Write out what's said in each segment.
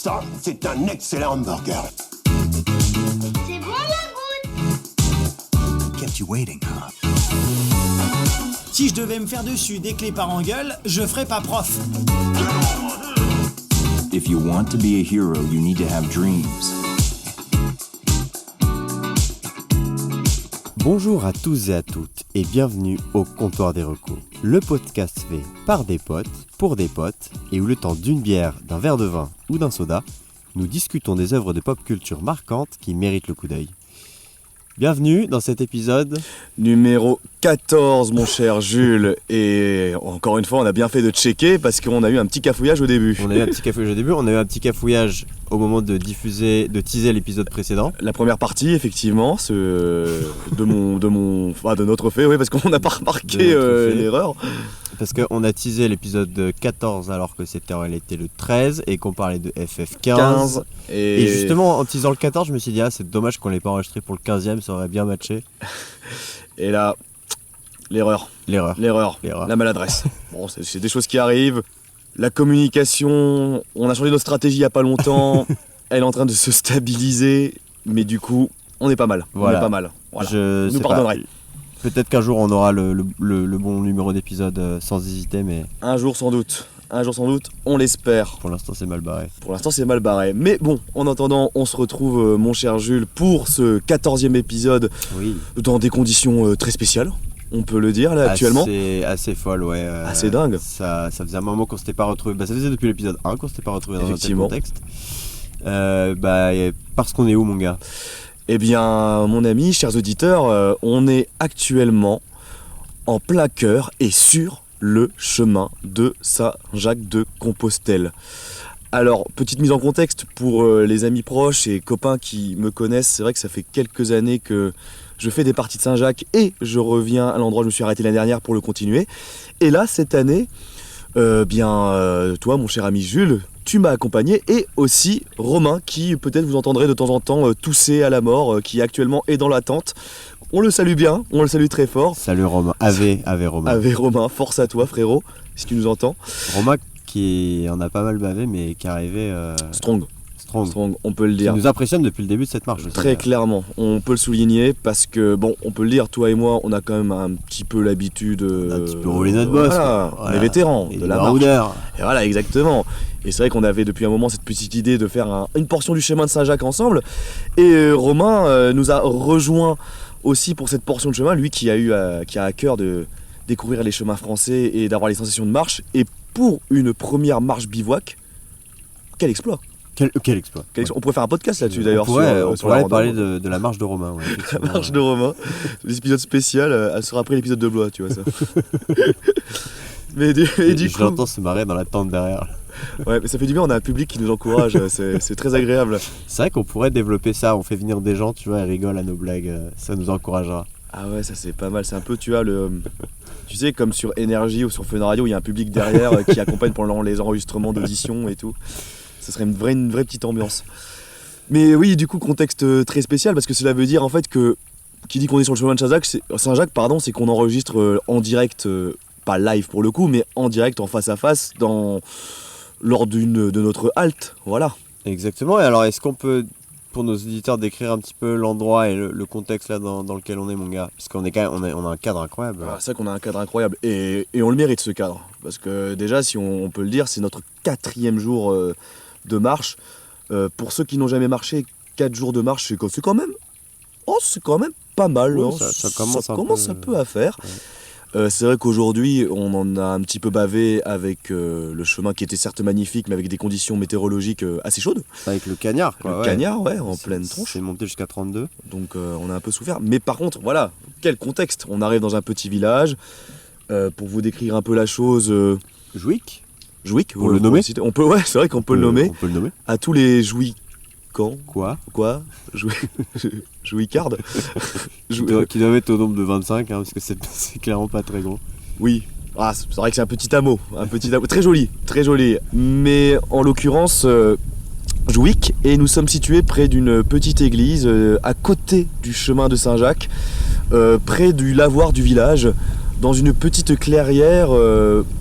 Ça, c'est un excellent hamburger. C'est bon la goutte. Kept you waiting, huh? Si je devais me faire dessus dès que les parents gueulent, je ferais pas prof. If you want to be a hero, you need to have dreams. Bonjour à tous et à toutes et bienvenue au Comptoir des Recos, le podcast fait par des potes, pour des potes, et où le temps d'une bière, d'un verre de vin ou d'un soda, nous discutons des œuvres de pop culture marquantes qui méritent le coup d'œil. Bienvenue dans cet épisode numéro 14, mon cher Jules. Et encore une fois, on a bien fait de checker parce qu'on a eu un petit cafouillage au début. On a eu un petit cafouillage au moment de teaser l'épisode précédent. La première partie, effectivement, de notre fait, oui, parce qu'on n'a pas remarqué l'erreur. Parce qu'on a teasé l'épisode 14 alors que c'était en réalité le 13 et qu'on parlait de FF15. 15, et justement, en teasant le 14, je me suis dit, c'est dommage qu'on l'ait pas enregistré pour le 15e, ça aurait bien matché. Et là, l'erreur, la maladresse. Bon, c'est des choses qui arrivent. La communication, on a changé notre stratégie il n'y a pas longtemps. Elle est en train de se stabiliser, mais du coup, on est pas mal. Voilà. On est pas mal. Voilà. Vous nous pardonnerez. Peut-être qu'un jour on aura le bon numéro d'épisode sans hésiter, mais... Un jour sans doute, on l'espère. Pour l'instant c'est mal barré. Mais bon, en attendant, on se retrouve, mon cher Jules, pour ce 14e épisode, oui, dans des conditions très spéciales, on peut le dire là actuellement. Assez folle, ouais. Assez dingue. Ça faisait un moment qu'on s'était pas retrouvé, ça faisait depuis l'épisode 1 qu'on s'était pas retrouvé dans un tel contexte. Parce qu'on est où, mon gars ? Eh bien, mon ami, chers auditeurs, on est actuellement en plein cœur et sur le chemin de Saint-Jacques-de-Compostelle. Alors, petite mise en contexte pour les amis proches et copains qui me connaissent, c'est vrai que ça fait quelques années que je fais des parties de Saint-Jacques et je reviens à l'endroit où je me suis arrêté l'année dernière pour le continuer. Et là, cette année, toi, mon cher ami Jules, tu m'as accompagné, et aussi Romain, qui peut-être vous entendrez de temps en temps tousser à la mort, qui actuellement est dans l'attente. On le salue bien, on le salue très fort. Salut Romain, Ave Romain. Ave Romain, force à toi frérot, si tu nous entends. Romain qui en a pas mal bavé, mais qui est arrivé... Strong, on peut le dire. Qui nous impressionne depuis le début de cette marche. Très clairement, on peut le souligner parce que, bon, on peut le dire, toi et moi, on a quand même un petit peu l'habitude... un petit peu roulé notre boss. Voilà. On est vétérans de la marche. Et voilà, exactement. Et c'est vrai qu'on avait depuis un moment cette petite idée de faire une portion du chemin de Saint-Jacques ensemble. Et Romain nous a rejoint aussi pour cette portion de chemin, lui qui a à cœur de découvrir les chemins français et d'avoir les sensations de marche. Et pour une première marche bivouac, quel exploit! Quel exploit. On pourrait faire un podcast là-dessus d'ailleurs. On pourrait parler de la marche de Romain. Ouais, la marche de Romain, l'épisode spécial, elle sera après l'épisode de Blois, tu vois ça. mais du coup... Je l'entends se marrer dans la tente derrière. Ouais, mais ça fait du bien, on a un public qui nous encourage, c'est très agréable. C'est vrai qu'on pourrait développer ça, on fait venir des gens, tu vois, ils rigolent à nos blagues, ça nous encouragera. Ah ouais, ça c'est pas mal, c'est un peu, tu vois, tu sais, comme sur Énergie ou sur Fun Radio, il y a un public derrière qui accompagne pendant les enregistrements d'audition et tout. Ça serait une vraie petite ambiance. Mais oui, du coup, contexte très spécial, parce que cela veut dire en fait que, qui dit qu'on est sur le chemin de Saint-Jacques, c'est qu'on enregistre en direct, pas live pour le coup, mais en direct, en face à face, lors de notre halte, voilà. Exactement, et alors est-ce qu'on peut, pour nos auditeurs, décrire un petit peu l'endroit et le contexte là dans lequel on est, mon gars ? Parce qu'on est quand même, on a un cadre incroyable. Ah, c'est vrai qu'on a un cadre incroyable, et on le mérite ce cadre, parce que déjà, si on peut le dire, c'est notre 4e jour de marche. Pour ceux qui n'ont jamais marché, 4 jours de marche, c'est quand même pas mal. Oui, hein. ça commence un peu à faire. Ouais. C'est vrai qu'aujourd'hui, on en a un petit peu bavé avec le chemin qui était certes magnifique, mais avec des conditions météorologiques assez chaudes. Avec le cagnard, quoi. Le cagnard, ouais, en pleine tronche. C'est monté jusqu'à 32. Donc on a un peu souffert. Mais par contre, voilà, quel contexte. On arrive dans un petit village. Pour vous décrire un peu la chose... Jouic, pour le nommer. On peut, ouais, c'est vrai qu'on peut le nommer. On peut le nommer. À tous les jouicans. Quoi Jouicards. Qui doivent être au nombre de 25, parce que c'est clairement pas très gros. Oui. Ah, c'est vrai que c'est un petit hameau. Très joli. Mais en l'occurrence, Jouic, et nous sommes situés près d'une petite église, à côté du chemin de Saint-Jacques, près du lavoir du village, dans une petite clairière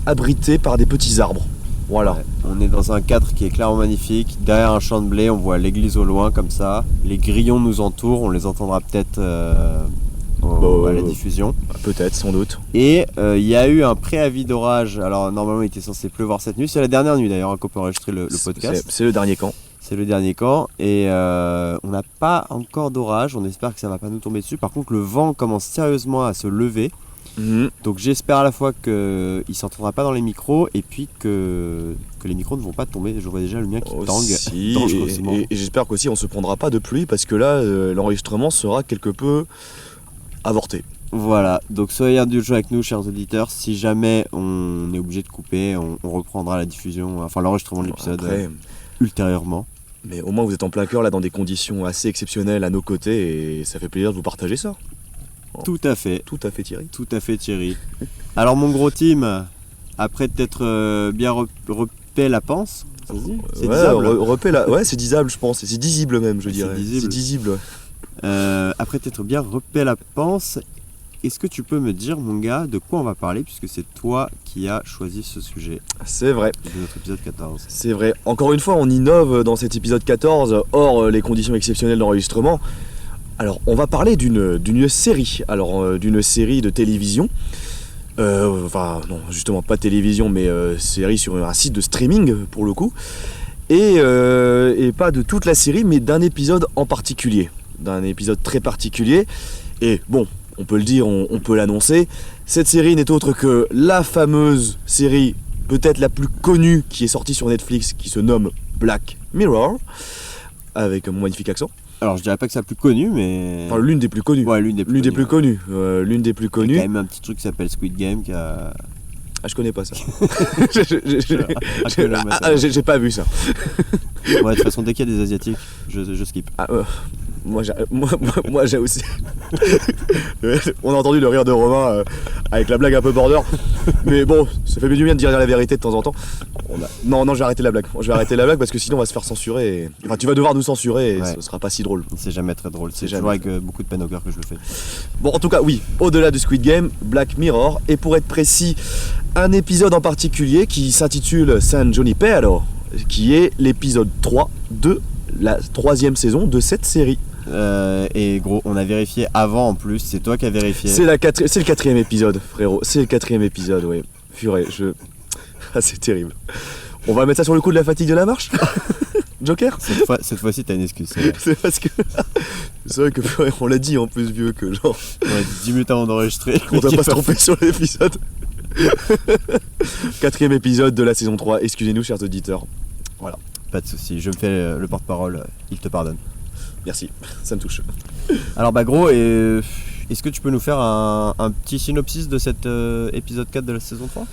abritée par des petits arbres. Voilà. Ouais. On est dans un cadre qui est clairement magnifique. Derrière un champ de blé, on voit l'église au loin comme ça. Les grillons nous entourent, on les entendra peut-être à la diffusion. Peut-être, sans doute. Et il y a eu un préavis d'orage. Alors normalement il était censé pleuvoir cette nuit. C'est la dernière nuit d'ailleurs qu'on peut enregistrer le podcast. C'est le dernier camp. C'est le dernier camp et on n'a pas encore d'orage. On espère que ça va pas nous tomber dessus. Par contre le vent commence sérieusement à se lever. Donc j'espère à la fois qu'il ne s'entendra pas dans les micros et puis que les micros ne vont pas tomber. Je vois déjà le mien qui tangue dangereusement. Et j'espère qu'aussi on ne se prendra pas de pluie parce que là l'enregistrement sera quelque peu avorté. Voilà, donc soyez indulgents avec nous chers auditeurs. Si jamais on est obligé de couper, on reprendra la diffusion, enfin l'enregistrement de l'épisode ultérieurement. Mais au moins vous êtes en plein cœur là dans des conditions assez exceptionnelles à nos côtés et ça fait plaisir de vous partager ça. Tout à fait. Tout à fait Thierry. Tout à fait Thierry. Alors mon gros team, après t'être bien repé la panse, ça se dit ? C'est disable. Ouais, c'est disable je pense, c'est disible même je dirais. C'est disible. Ouais. Après t'être bien repé la panse, est-ce que tu peux me dire mon gars de quoi on va parler puisque c'est toi qui as choisi ce sujet ? C'est vrai. De notre épisode 14. C'est vrai. Encore une fois on innove dans cet épisode 14 hors les conditions exceptionnelles d'enregistrement. Alors, on va parler d'une série, d'une série de télévision, enfin non, justement pas télévision, mais série sur un site de streaming pour le coup, et pas de toute la série, mais d'un épisode en particulier, d'un épisode très particulier, et bon, on peut le dire, on peut l'annoncer, cette série n'est autre que la fameuse série, peut-être la plus connue qui est sortie sur Netflix, qui se nomme Black Mirror, avec mon magnifique accent. Alors je dirais pas que c'est la plus connue, mais... Enfin, l'une des plus connues. Ouais, l'une des plus connues. L'une des plus connues. Il y a quand même un petit truc qui s'appelle Squid Game qui a... Ah, je connais pas ça. J'ai pas vu ça. Ouais, de toute façon, dès qu'il y a des Asiatiques, je skip. Moi j'ai aussi. On a entendu le rire de Romain avec la blague un peu border. Mais bon, ça fait du bien de dire la vérité de temps en temps. Non, je vais arrêter la blague. Je vais arrêter la blague parce que sinon on va se faire censurer. Enfin, tu vas devoir nous censurer et ce sera pas si drôle. C'est jamais très drôle. C'est toujours avec beaucoup de peine au cœur que je le fais. Bon, en tout cas, oui, au-delà de Squid Game, Black Mirror. Et pour être précis, un épisode en particulier qui s'intitule San Junipero, qui est l'épisode 3 de la 3e saison de cette série. Et gros, on a vérifié avant en plus, c'est toi qui as vérifié. C'est le 4e épisode, frérot. C'est le 4e épisode, ouais. Purée, Ah, c'est terrible. On va mettre ça sur le coup de la fatigue de la marche. Joker. Cette fois-ci, t'as une excuse. C'est parce que. C'est vrai que on l'a dit en plus, vieux, que genre. Ouais, 10 minutes avant d'enregistrer. On doit pas se tromper sur l'épisode. 4e épisode de la saison 3. Excusez-nous, chers auditeurs. Voilà. Pas de soucis, je me fais le porte-parole, il te pardonne. Merci, ça me touche. Alors bah gros, est-ce que tu peux nous faire un petit synopsis de cet épisode 4 de la saison 3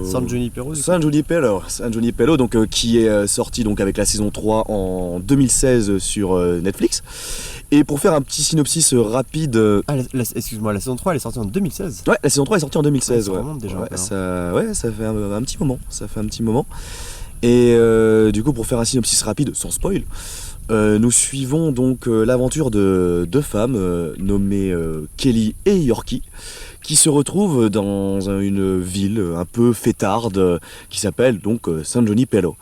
San Junipero, donc qui est sorti donc avec la saison 3 en 2016 sur Netflix. Et pour faire un petit synopsis rapide... excuse-moi, la saison 3 elle est sortie en 2016 ? Ouais, la saison 3 est sortie en 2016. Ça remonte déjà. Ça fait un petit moment. Ça fait un petit moment. Et du coup, pour faire un synopsis rapide, sans spoil, nous suivons donc l'aventure de deux femmes nommées Kelly et Yorkie, qui se retrouvent dans une ville un peu fêtarde qui s'appelle donc San Junipero.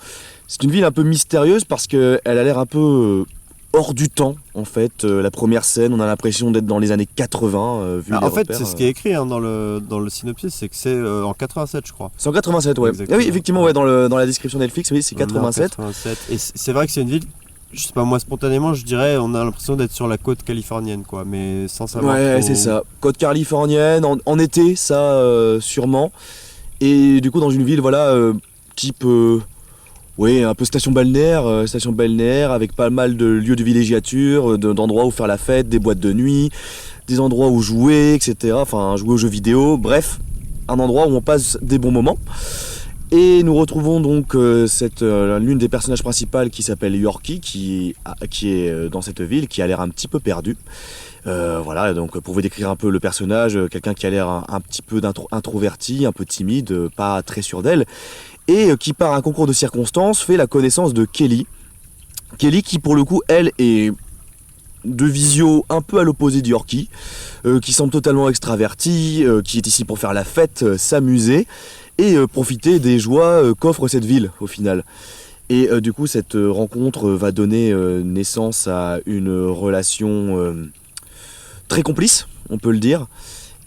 C'est une ville un peu mystérieuse parce qu'elle a l'air un peu hors du temps en fait. La première scène, on a l'impression d'être dans les années 80. En fait, c'est ce qui est écrit dans le synopsis, c'est que c'est en 87, je crois. C'est en 87, ouais. Ah oui, effectivement, ouais, dans la description Netflix, oui, c'est 87. Et c'est vrai que c'est une ville. Je sais pas, moi spontanément je dirais on a l'impression d'être sur la côte californienne quoi, mais sans savoir. Ouais, c'est ça, côte californienne, en été ça sûrement. Et du coup dans une ville voilà type un peu station balnéaire avec pas mal de lieux de villégiature, d'endroits où faire la fête, des boîtes de nuit, des endroits où jouer, etc. Enfin jouer aux jeux vidéo, bref, un endroit où on passe des bons moments. Et nous retrouvons donc l'une des personnages principales qui s'appelle Yorkie, qui est dans cette ville, qui a l'air un petit peu perdue. Voilà, donc pour vous décrire un peu le personnage, quelqu'un qui a l'air un petit peu introverti, un peu timide, pas très sûr d'elle, et qui par un concours de circonstances fait la connaissance de Kelly. Kelly qui pour le coup, elle est de visio un peu à l'opposé d'Yorkie, qui semble totalement extraverti, qui est ici pour faire la fête, s'amuser et profiter des joies qu'offre cette ville au final. Et du coup cette rencontre va donner naissance à une relation très complice, on peut le dire.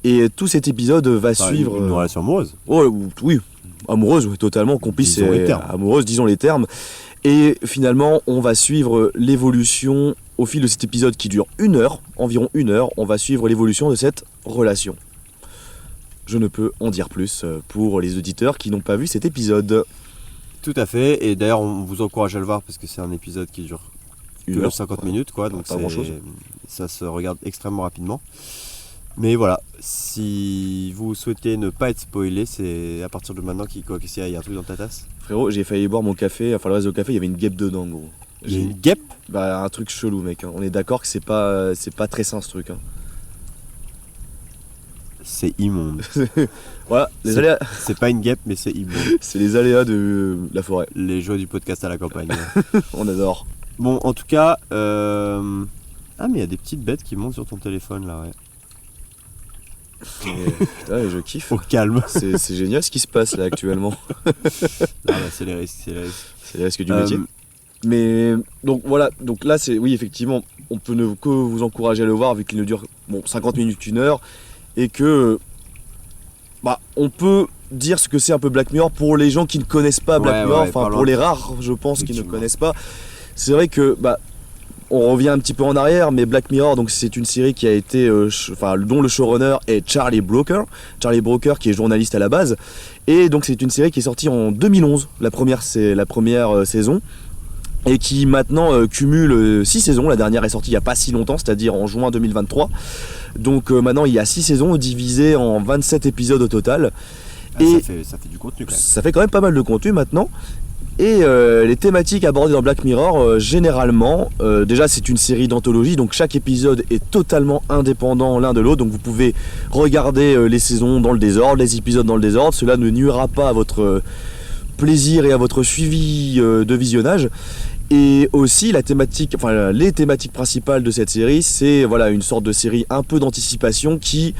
Et tout cet épisode va suivre... Une relation amoureuse. Oui, amoureuse, oui, totalement, complice Disons les et termes. amoureuse, disons les termes. Et finalement, on va suivre l'évolution au fil de cet épisode qui dure environ une heure, on va suivre l'évolution de cette relation. Je ne peux en dire plus pour les auditeurs qui n'ont pas vu cet épisode. Tout à fait, et d'ailleurs on vous encourage à le voir parce que c'est un épisode qui dure Une heure, 50 minutes, quoi, donc pas grand-chose. ça se regarde extrêmement rapidement. Mais voilà, si vous souhaitez ne pas être spoilé, c'est à partir de maintenant qu'il y a un truc dans ta tasse. Frérot, j'ai failli boire mon café, enfin le reste du café, il y avait une guêpe dedans, gros. Il y a une guêpe. Bah un truc chelou, mec, hein. On est d'accord que c'est pas très sain ce truc, hein. C'est immonde. Voilà, C'est pas une guêpe, mais c'est immonde. c'est les aléas de la forêt. Les joies du podcast à la campagne. On adore. Bon, en tout cas, ah mais il y a des petites bêtes qui montent sur ton téléphone là, ouais. Putain, je kiffe. Au calme. C'est génial ce qui se passe là actuellement. Ah bah, c'est les risques. C'est les risques du métier. Mais donc voilà, donc là c'est oui effectivement, on peut ne que vous encourager à le voir vu qu'il ne dure 50 minutes, 1 heure et que on peut dire ce que c'est un peu Black Mirror pour les gens qui ne connaissent pas Black Mirror, enfin pour les rares je pense qui ne connaissent pas. C'est vrai que on revient un petit peu en arrière, mais Black Mirror, donc c'est une série qui a été, dont le showrunner est Charlie Brooker qui est journaliste à la base, et donc c'est une série qui est sortie en 2011, la première saison, et qui maintenant cumule 6 saisons. La dernière est sortie il n'y a pas si longtemps, c'est-à-dire en juin 2023. Donc maintenant il y a 6 saisons divisées en 27 épisodes au total. Et ça fait du contenu quand même. Ça fait quand même pas mal de contenu maintenant. Et les thématiques abordées dans Black Mirror, généralement, déjà c'est une série d'anthologie, donc chaque épisode est totalement indépendant l'un de l'autre, donc vous pouvez regarder les saisons dans le désordre, les épisodes dans le désordre, cela ne nuira pas à votre plaisir et à votre suivi de visionnage. Et aussi les thématiques principales de cette série, c'est une sorte de série un peu d'anticipation qui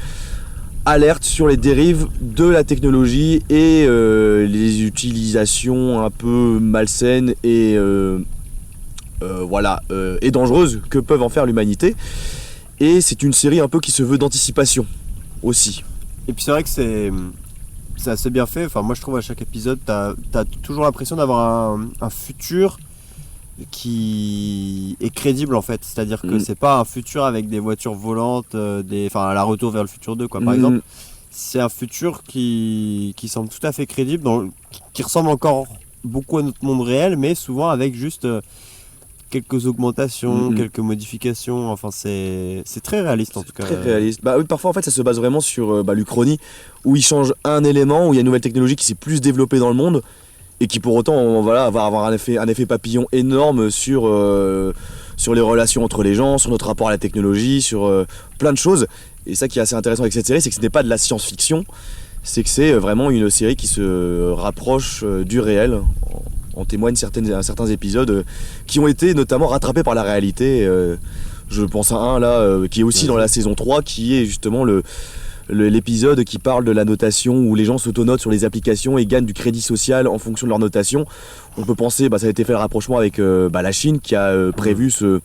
alerte sur les dérives de la technologie et les utilisations un peu malsaines et dangereuses que peuvent en faire l'humanité. Et c'est une série un peu qui se veut d'anticipation aussi. Et puis c'est vrai que c'est assez bien fait. Enfin, moi je trouve à chaque épisode, t'as toujours l'impression d'avoir un futur qui est crédible en fait, c'est-à-dire que c'est pas un futur avec des voitures volantes, la Retour vers le futur 2 quoi par exemple. C'est un futur qui semble tout à fait crédible, qui ressemble encore beaucoup à notre monde réel, mais souvent avec juste quelques augmentations, quelques modifications. Enfin c'est très réaliste en tout cas. Très réaliste. Oui, parfois en fait ça se base vraiment sur l'Uchronie, où il change un élément, où il y a une nouvelle technologie qui s'est plus développée dans le monde. Et qui pour autant va avoir un effet papillon énorme sur les relations entre les gens, sur notre rapport à la technologie, sur plein de choses. Et ça qui est assez intéressant avec cette série, c'est que ce n'est pas de la science-fiction, c'est que c'est vraiment une série qui se rapproche du réel. En témoignent certains épisodes qui ont été notamment rattrapés par la réalité. Je pense à un là qui est aussi dans la saison 3, qui est justement l'épisode qui parle de la notation où les gens s'autonotent sur les applications et gagnent du crédit social en fonction de leur notation. On peut penser, ça a été fait le rapprochement avec la Chine qui a prévu ce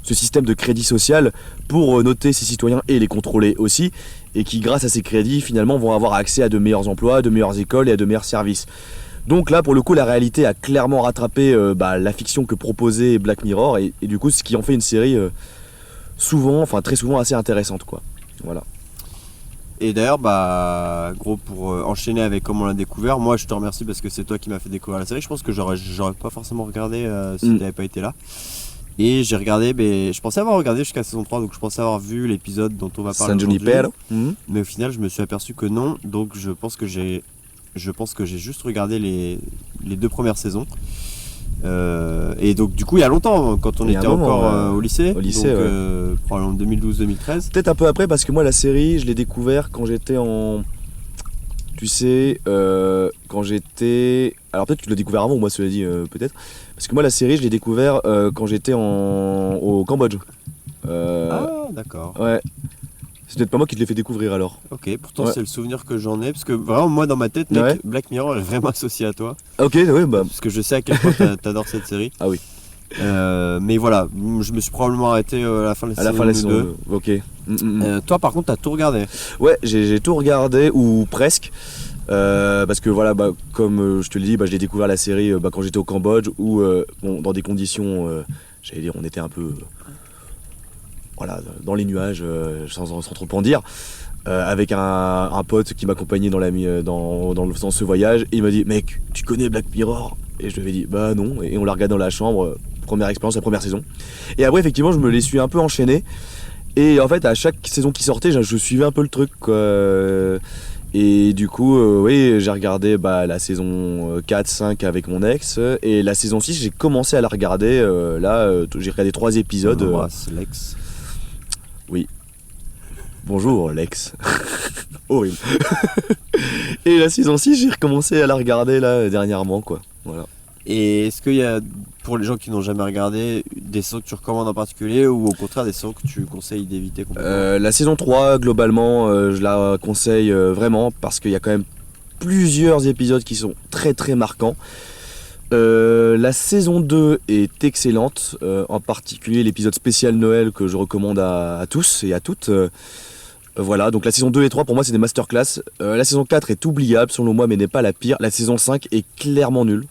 système de crédit social pour noter ses citoyens et les contrôler aussi, et qui grâce à ces crédits finalement vont avoir accès à de meilleurs emplois, de meilleures écoles et à de meilleurs services. Donc là pour le coup la réalité a clairement rattrapé la fiction que proposait Black Mirror, et du coup ce qui en fait une série très souvent assez intéressante quoi. Voilà. Et d'ailleurs, gros, pour enchaîner avec comment on l'a découvert, moi je te remercie parce que c'est toi qui m'as fait découvrir la série. Je pense que j'aurais pas forcément regardé si tu n'avais pas été là. Et j'ai regardé, je pensais avoir regardé jusqu'à la saison 3, donc je pensais avoir vu l'épisode dont on va parler aujourd'hui. Mais au final, je me suis aperçu que non, donc je pense que j'ai juste regardé les 2 premières saisons. Et donc du coup il y a longtemps, quand on était encore au lycée, probablement 2012-2013. Peut-être un peu après, parce que moi la série je l'ai découvert quand j'étais en... quand j'étais... Alors peut-être que tu l'as découvert avant, moi cela dit peut-être. Parce que moi la série je l'ai découvert quand j'étais au Cambodge. Ah, d'accord. Ouais. C'est peut-être pas moi qui te l'ai fait découvrir alors. Ok, pourtant Ouais. c'est le souvenir que j'en ai, parce que vraiment, moi, dans ma tête, mec, Ouais. Black Mirror est vraiment associé à toi. Ah, ok, ouais, bah. Parce que je sais à quel point t'adores cette série. Ah oui. Mais voilà, je me suis probablement arrêté à la fin de la À la saison fin de la saison 2. 2. Ok. Toi, par contre, t'as tout regardé. Ouais, j'ai tout regardé, ou presque. Parce que voilà, bah, comme je te l'ai dit, bah, j'ai découvert la série quand j'étais au Cambodge, où bon, dans des conditions, j'allais dire, on était un peu voilà, dans les nuages, sans trop en dire, avec un pote qui m'accompagnait dans ce voyage, et il m'a dit, mec, tu connais Black Mirror? Et je lui avais dit, bah non, et on l'a regardé dans la chambre, première expérience, la première saison. Et après, effectivement, je me les suis un peu enchaînés, et en fait, à chaque saison qui sortait, je suivais un peu le truc, quoi. Et du coup, oui, j'ai regardé la saison 4, 5 avec mon ex, et la saison 6, j'ai commencé à la regarder, j'ai regardé 3 épisodes. On embrasse Lex. Oui. Bonjour Lex. Horrible. Et la saison 6, j'ai recommencé à la regarder là dernièrement, quoi. Voilà. Et est-ce qu'il y a, pour les gens qui n'ont jamais regardé, des saisons que tu recommandes en particulier, ou au contraire des saisons que tu conseilles d'éviter complètement? La saison 3, globalement, je la conseille vraiment parce qu'il y a quand même plusieurs épisodes qui sont très très marquants. La saison 2 est excellente, en particulier l'épisode spécial Noël que je recommande à tous et à toutes. Voilà, donc la saison 2 et 3 pour moi c'est des masterclass. La saison 4 est oubliable selon moi mais n'est pas la pire. La saison 5 est clairement nulle.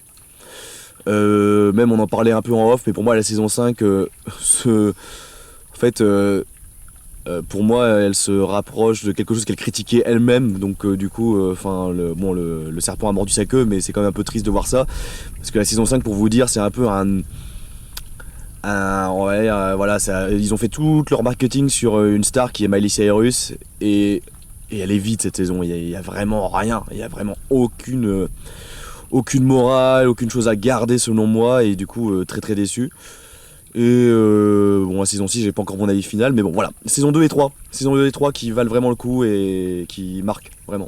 Même on en parlait un peu en off, mais pour moi la saison 5 pour moi elle se rapproche de quelque chose qu'elle critiquait elle-même, donc du coup le serpent a mordu sa queue, mais c'est quand même un peu triste de voir ça, parce que la saison 5, pour vous dire, c'est un peu ils ont fait tout leur marketing sur une star qui est Miley Cyrus, et elle est vide cette saison, il y a vraiment rien, il y a vraiment aucune morale, aucune chose à garder selon moi, et du coup très très déçu. Et la saison 6, j'ai pas encore mon avis final, mais bon voilà, saison 2 et 3 qui valent vraiment le coup et qui marquent vraiment.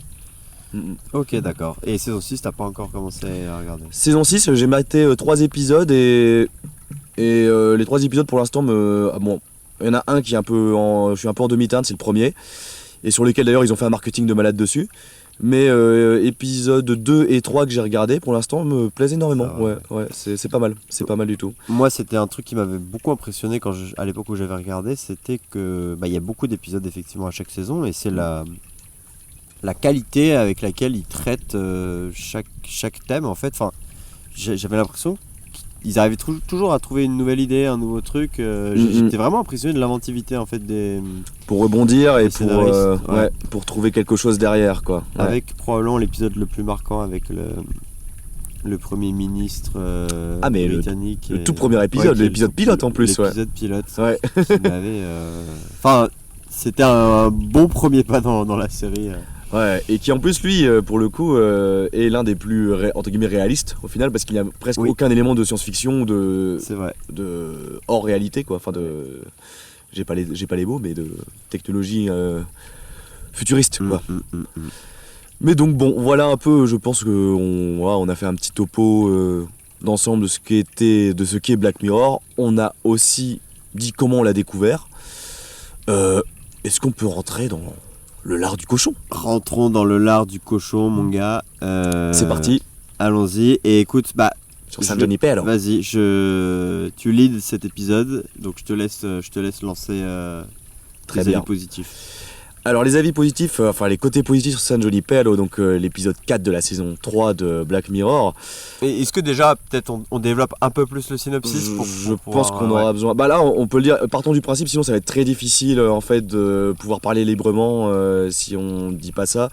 Ok, d'accord. Et saison 6, t'as pas encore commencé à regarder? Saison 6, j'ai maté 3 épisodes, et les 3 épisodes pour l'instant il y en a un qui est je suis un peu en demi-teinte, c'est le premier, et sur lequel d'ailleurs ils ont fait un marketing de malade dessus. Mais épisodes 2 et 3 que j'ai regardé pour l'instant me plaisent énormément. Ouais, c'est pas mal, c'est pas mal du tout. Moi, c'était un truc qui m'avait beaucoup impressionné à l'époque où j'avais regardé, c'était que il y a beaucoup d'épisodes effectivement à chaque saison, et c'est la qualité avec laquelle ils traitent chaque thème en fait. Enfin, j'avais l'impression qu'ils arrivaient toujours à trouver une nouvelle idée, un nouveau truc. J'étais vraiment impressionné de l'inventivité en fait pour rebondir et pour trouver quelque chose derrière, quoi. Avec probablement l'épisode le plus marquant avec le Premier ministre britannique. Le tout premier épisode, l'épisode pilote en plus. L'épisode pilote. Ouais. Qui m'avait, c'était un bon premier pas dans la série. Ouais, et qui en plus lui, pour le coup, est l'un des plus entre guillemets réalistes au final, parce qu'il n'y a presque aucun élément de science-fiction ou c'est vrai. de hors réalité, quoi. Enfin j'ai pas les mots, mais de technologie futuriste, quoi. Mais donc bon, voilà un peu, je pense on a fait un petit topo d'ensemble de ce qu'est Black Mirror. On a aussi dit comment on l'a découvert. Est-ce qu'on peut rentrer dans le lard du cochon? Rentrons dans le lard du cochon, mon gars. C'est parti. Allons-y. Et écoute, sur San Junipero. Vas-y, tu leads cet épisode, donc je te laisse lancer très tes bien. avis positifs. Alors les avis positifs, les côtés positifs sur San Junipero, donc l'épisode 4 de la saison 3 de Black Mirror. Et est-ce que déjà, peut-être on développe un peu plus le synopsis Je pense qu'on aura besoin. Là, on peut le dire, partons du principe, sinon ça va être très difficile en fait de pouvoir parler librement si on dit pas ça.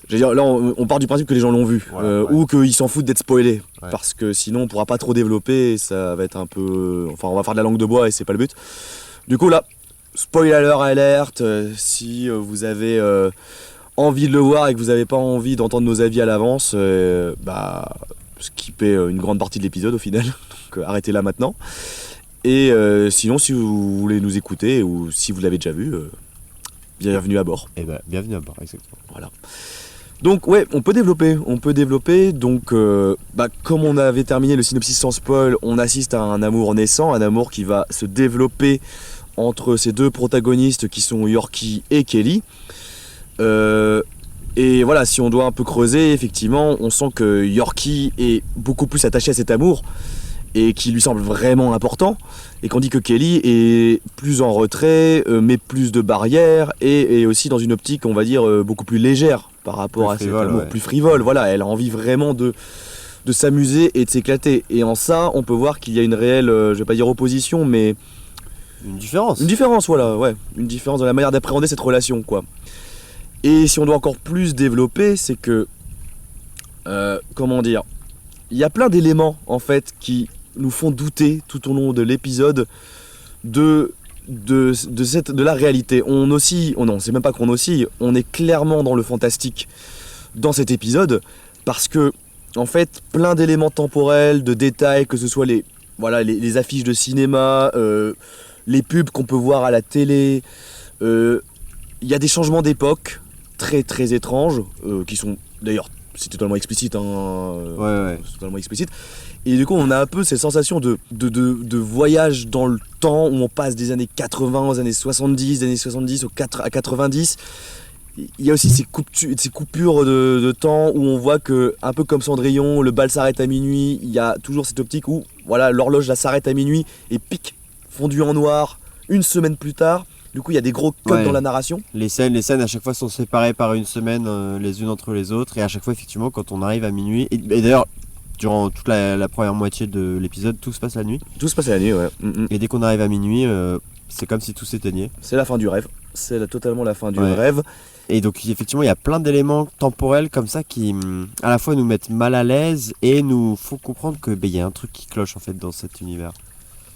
Je veux dire, là, on part du principe que les gens l'ont vu, ou qu'ils s'en foutent d'être spoilés, parce que sinon on pourra pas trop développer, et ça va être un peu... Enfin, on va faire de la langue de bois et c'est pas le but. Du coup là, spoiler alert, si vous avez envie de le voir et que vous n'avez pas envie d'entendre nos avis à l'avance, skippez une grande partie de l'épisode au final, donc arrêtez là maintenant. Et sinon, si vous voulez nous écouter ou si vous l'avez déjà vu, bienvenue à bord. Bienvenue à bord, exactement. Voilà. Donc on peut développer, donc comme on avait terminé le synopsis sans spoil, on assiste à un amour naissant, un amour qui va se développer entre ces deux protagonistes qui sont Yorkie et Kelly. Et voilà, si on doit un peu creuser, effectivement, on sent que Yorkie est beaucoup plus attaché à cet amour et qui lui semble vraiment important, et qu'on dit que Kelly est plus en retrait, met plus de barrières et aussi dans une optique, on va dire, beaucoup plus légère par rapport Plus à cet frivole, amour, ouais. plus frivole. Voilà, elle a envie vraiment de s'amuser et de s'éclater. Et en ça, on peut voir qu'il y a une réelle, je vais pas dire opposition, mais Une différence. une différence, voilà, ouais, une différence dans la manière d'appréhender cette relation, quoi. Et si on doit encore plus développer, c'est que, comment dire, il y a plein d'éléments en fait qui nous font douter tout au long de l'épisode de la réalité. On oscille, non, c'est même pas qu'on oscille, on est clairement dans le fantastique dans cet épisode parce que, en fait, plein d'éléments temporels, de détails, que ce soit les affiches de cinéma, les pubs qu'on peut voir à la télé. Il y a des changements d'époque très très étranges, qui sont d'ailleurs, c'est totalement explicite, Ouais. c'est totalement explicite. Et du coup, on a un peu cette sensation de voyage dans le temps où on passe des années 80 aux années 70, des années 70 à 90. Il y a aussi ces coupures de temps où on voit que, un peu comme Cendrillon, le bal s'arrête à minuit. Il y a toujours cette optique où voilà, l'horloge là, s'arrête à minuit et pique, fondu en noir, une semaine plus tard. Du coup, il y a des gros codes Ouais. dans la narration. Les scènes à chaque fois sont séparées par une semaine les unes entre les autres, et à chaque fois effectivement quand on arrive à minuit, et d'ailleurs durant toute la première moitié de l'épisode tout se passe la nuit, Tout se passe à la nuit, ouais. et dès qu'on arrive à minuit c'est comme si tout s'éteignait. C'est la fin du rêve. C'est totalement la fin du Ouais. rêve. Et donc effectivement il y a plein d'éléments temporels comme ça qui à la fois nous mettent mal à l'aise et nous font comprendre que il y a un truc qui cloche en fait dans cet univers.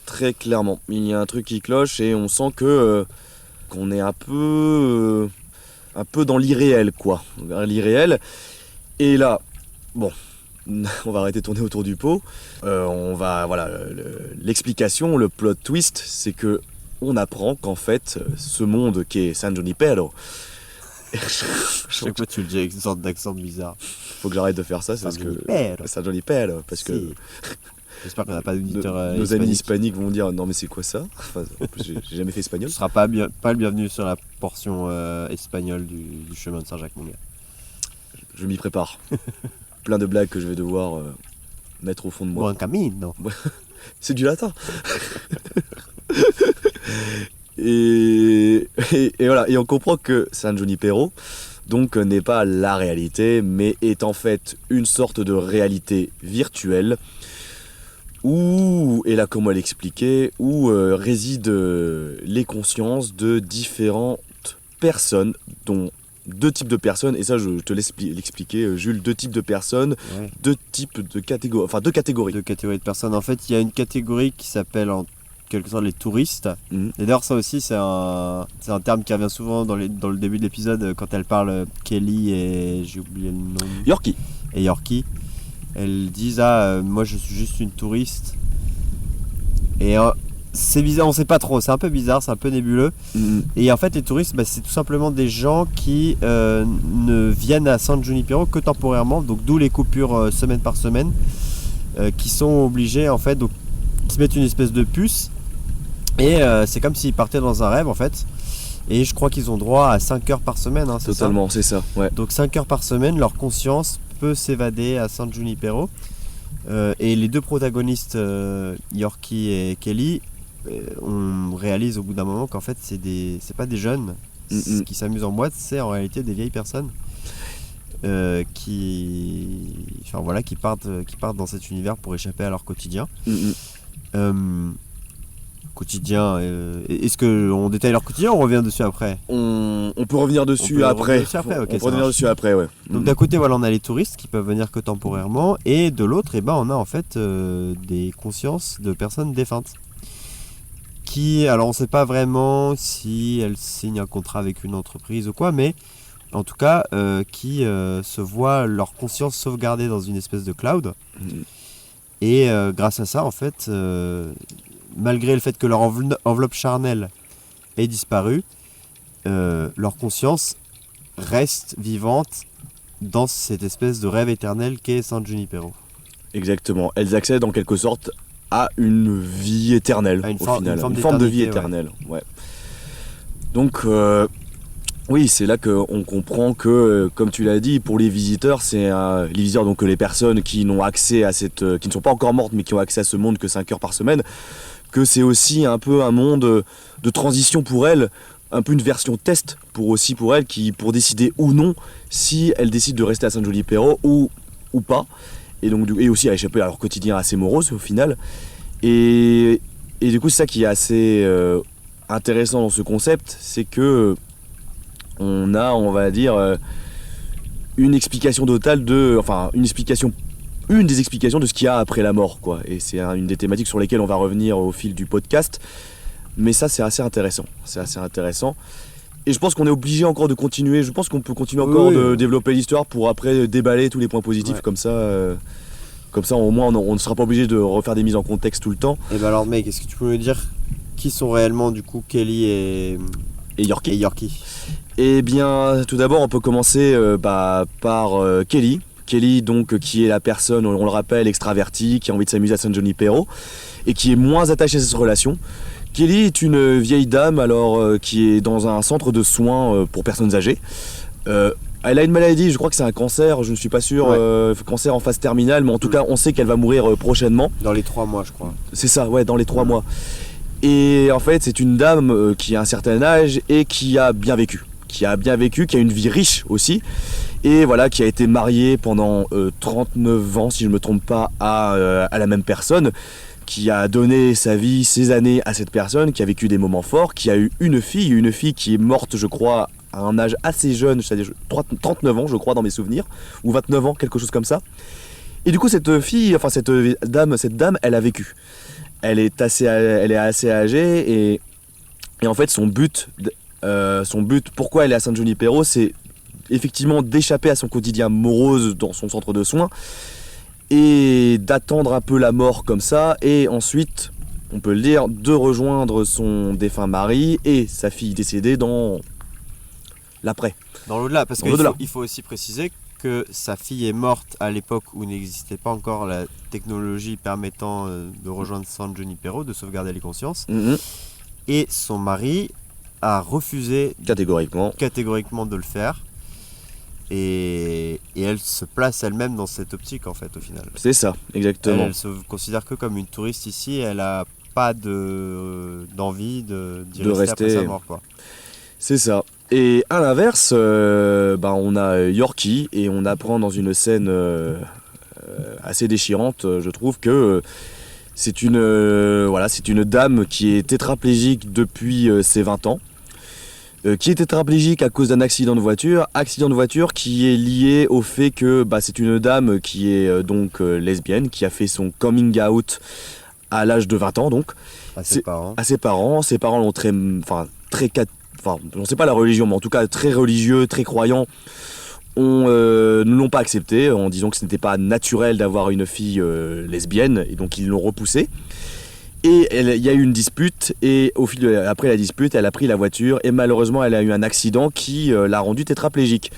Très clairement. Il y a un truc qui cloche et on sent que qu'on est un peu dans l'irréel, quoi. L'irréel. Et là, bon, on va arrêter de tourner autour du pot. Voilà, l'explication, le plot twist, c'est que on apprend qu'en fait, ce monde qui est San Junipero. Chaque fois tu le dis avec une sorte d'accent bizarre. Faut que j'arrête de faire ça, c'est parce que Junipero. San Junipero, parce que Si. J'espère qu'on n'a pas d'auditeurs nos amis hispaniques. hispaniques vont dire non mais c'est quoi ça. Enfin, en plus, j'ai jamais fait espagnol. Tu ne seras pas le bienvenu sur la portion espagnole du chemin de Saint-Jacques, mon gars. Je m'y prépare. Plein de blagues que je vais devoir mettre au fond de moi. Buen camino. C'est du latin. et voilà, et on comprend que San Junipero donc n'est pas la réalité, mais est en fait une sorte de réalité virtuelle où, et là comment l'expliquer, où résident les consciences de différentes personnes, dont deux types de personnes, et ça je te laisse l'expliquer Jules, deux types de personnes, Ouais. deux catégories. Deux catégories de personnes. En fait, il y a une catégorie qui s'appelle en quelque sorte les touristes. Mhm. Et d'ailleurs, ça aussi, c'est un terme qui revient souvent dans le début de l'épisode quand elle parle Kelly et j'ai oublié le nom. Yorkie. Et Yorkie. Elles disent moi je suis juste une touriste. Et c'est bizarre, on sait pas trop, c'est un peu bizarre, c'est un peu nébuleux. Et en fait les touristes c'est tout simplement des gens qui ne viennent à San Junipero que temporairement, donc d'où les coupures semaine par semaine, qui sont obligés en fait, donc ils se mettent une espèce de puce et c'est comme s'ils partaient dans un rêve en fait. Et je crois qu'ils ont droit à 5 heures par semaine, hein, c'est ça ? Totalement, c'est ça, ouais. Donc 5 heures par semaine, leur conscience peut s'évader à San Junipero. Et les deux protagonistes, Yorkie et Kelly, on réalise au bout d'un moment qu'en fait c'est pas des jeunes qui s'amusent en boîte, c'est en réalité des vieilles personnes qui partent dans cet univers pour échapper à leur quotidien. Quotidien, est-ce qu'on détaille leur quotidien ou on revient dessus après ? On peut revenir dessus peut après. revenir dessus après, ok, on peut ça revenir marche. dessus après, ouais. Donc d'un côté voilà, on a les touristes qui peuvent venir que temporairement, et de l'autre on a en fait des consciences de personnes défuntes qui, alors on sait pas vraiment si elles signent un contrat avec une entreprise ou quoi, mais en tout cas qui se voient leur conscience sauvegardée dans une espèce de cloud. Et grâce à ça en fait malgré le fait que leur enveloppe charnelle ait disparu, leur conscience reste vivante dans cette espèce de rêve éternel qu'est San Junipero. Exactement. Elles accèdent en quelque sorte a une vie éternelle Ah, une au forme- final, une forme de vie d'éternité, éternelle. Ouais. Donc oui, c'est là qu'on comprend que, comme tu l'as dit, pour les visiteurs, les visiteurs, donc les personnes qui n'ont accès à qui ne sont pas encore mortes, mais qui ont accès à ce monde que 5 heures par semaine, que c'est aussi un peu un monde de transition pour elles, un peu une version test pour elles, pour décider ou non si elles décident de rester à San Junipero ou pas, et aussi à échapper à leur quotidien assez morose au final. Et du coup, c'est ça qui est assez intéressant dans ce concept, c'est que on a, on va dire, une explication totale une des explications de ce qu'il y a après la mort, quoi. Et c'est une des thématiques sur lesquelles on va revenir au fil du podcast. Mais ça, c'est assez intéressant. Et je pense qu'on est obligé encore de continuer. Je pense qu'on peut continuer encore de développer l'histoire pour après déballer tous les points positifs. Ouais. Comme ça, au moins, on ne sera pas obligé de refaire des mises en contexte tout le temps. Et ben alors mec, est-ce que tu peux me dire qui sont réellement du coup Kelly et Yorkie? Eh bien, tout d'abord, on peut commencer par Kelly. Kelly, donc, qui est la personne, on le rappelle, extravertie, qui a envie de s'amuser à San Junipero et qui est moins attachée à cette relation. Kelly est une vieille dame qui est dans un centre de soins pour personnes âgées. Elle a une maladie, je crois que c'est un cancer, je ne suis pas sûr, cancer en phase terminale, mais en tout cas on sait qu'elle va mourir prochainement. Dans les 3 mois je crois. C'est ça, ouais, dans les 3 mois. Et en fait c'est une dame qui a un certain âge et qui a bien vécu, qui a une vie riche aussi. Et voilà, qui a été mariée pendant 39 ans, si je ne me trompe pas, à la même personne, qui a donné sa vie, ses années à cette personne, qui a vécu des moments forts, qui a eu une fille qui est morte, je crois, à un âge assez jeune, c'est-à-dire 39 ans, je crois, dans mes souvenirs, ou 29 ans, quelque chose comme ça. Et du coup, cette dame, elle a vécu. Elle est assez âgée, et en fait, son but, pourquoi elle est à San Junipero, c'est effectivement d'échapper à son quotidien morose dans son centre de soins et d'attendre un peu la mort comme ça, et ensuite, on peut le dire, de rejoindre son défunt mari et sa fille décédée dans l'après. Dans l'au-delà, parce Dans l'au-delà. qu'il faut aussi préciser que sa fille est morte à l'époque où n'existait pas encore la technologie permettant de rejoindre San Junipero, de sauvegarder les consciences, et son mari a refusé catégoriquement de le faire. Et elle se place elle-même dans cette optique en fait au final. C'est ça, exactement. Elle se considère que comme une touriste ici, elle a pas d'envie d'y rester après sa mort, quoi. C'est ça. Et à l'inverse, on a Yorkie, et on apprend dans une scène assez déchirante, je trouve, que c'est une dame qui est tétraplégique depuis ses 20 ans. Qui est tétraplégique à cause d'un accident de voiture qui est lié au fait que c'est une dame qui est lesbienne, qui a fait son coming out à l'âge de 20 ans, donc À ses parents. Ses parents l'ont on ne sait pas la religion, mais en tout cas très religieux, très croyants, ne l'ont pas accepté en disant que ce n'était pas naturel d'avoir une fille lesbienne, et donc ils l'ont repoussée. Et il y a eu une dispute, et après la dispute, elle a pris la voiture, et malheureusement elle a eu un accident qui l'a rendue tétraplégique.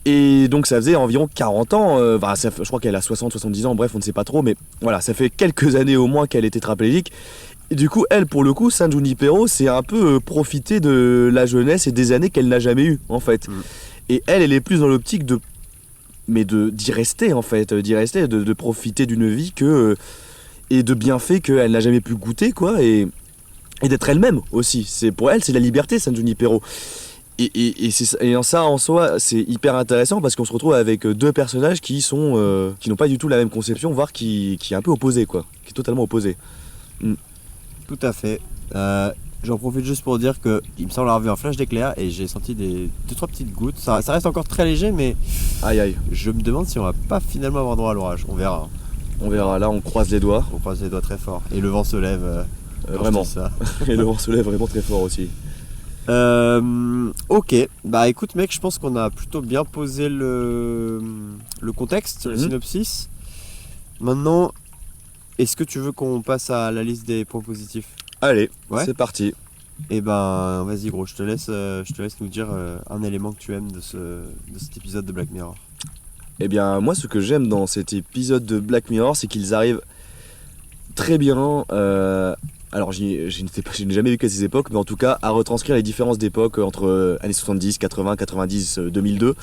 Et donc ça faisait environ 40 ans, je crois qu'elle a 60-70 ans, bref on ne sait pas trop, mais voilà, ça fait quelques années au moins qu'elle est tétraplégique. Et du coup, elle, pour le coup, San Junipero, c'est un peu profiter de la jeunesse et des années qu'elle n'a jamais eues, en fait. Et elle est plus dans l'optique d'y rester, en fait, de profiter d'une vie et de bienfaits qu'elle n'a jamais pu goûter, quoi, et d'être elle-même aussi. Pour elle, c'est la liberté, San Junipero. Et en ça, en soi, c'est hyper intéressant parce qu'on se retrouve avec deux personnages qui n'ont pas du tout la même conception, voire qui est un peu opposé, quoi, qui est totalement opposé. Tout à fait. J'en profite juste pour dire qu'il me semble avoir vu un flash d'éclair et j'ai senti 2-3 petites gouttes. Ça reste encore très léger, mais aïe. Je me demande si on va pas finalement avoir droit à l'orage. On verra. On verra, là on croise les doigts. On croise les doigts très fort. Et le vent se lève. Vraiment. Ça. Et le vent se lève vraiment très fort aussi. Ok, écoute mec, je pense qu'on a plutôt bien posé le contexte, le synopsis. Maintenant, est-ce que tu veux qu'on passe à la liste des points positifs ? Allez, ouais. C'est parti. Et vas-y gros, je te laisse nous dire un élément que tu aimes de cet épisode de Black Mirror. Eh bien moi ce que j'aime dans cet épisode de Black Mirror, c'est qu'ils arrivent très bien. Alors je n'ai jamais vécu à ces époques, mais en tout cas à retranscrire les différences d'époque entre années 70, 80, 90, 2002.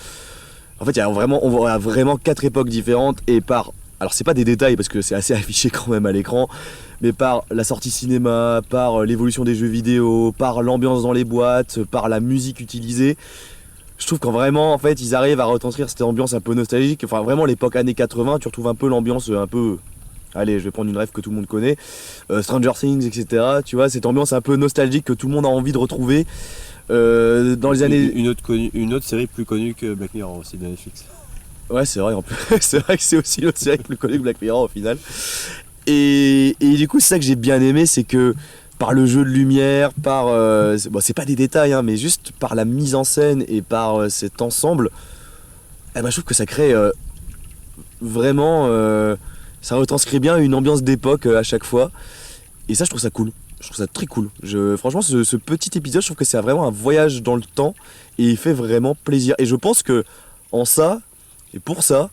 En fait, on voit vraiment 4 époques différentes et alors c'est pas des détails parce que c'est assez affiché quand même à l'écran, mais par la sortie cinéma, par l'évolution des jeux vidéo, par l'ambiance dans les boîtes, par la musique utilisée. Je trouve qu'en vraiment, en fait, ils arrivent à retranscrire cette ambiance un peu nostalgique. Enfin, vraiment, l'époque années 80, tu retrouves un peu l'ambiance un peu... Allez, je vais prendre une rêve que tout le monde connaît. Stranger Things, etc. Tu vois, cette ambiance un peu nostalgique que tout le monde a envie de retrouver. Dans les années... Une autre série plus connue que Black Mirror aussi de Netflix. Ouais, c'est vrai, en plus. C'est vrai que c'est aussi l'autre série plus connue que Black Mirror au final. Et du coup, c'est ça que j'ai bien aimé, c'est que par le jeu de lumière, c'est pas des détails, hein, mais juste par la mise en scène et par cet ensemble, je trouve que ça crée vraiment... ça retranscrit bien une ambiance d'époque à chaque fois. Et ça, je trouve ça cool. Je trouve ça très cool. Franchement, ce petit épisode, je trouve que c'est vraiment un voyage dans le temps et il fait vraiment plaisir. Et je pense que en ça, et pour ça,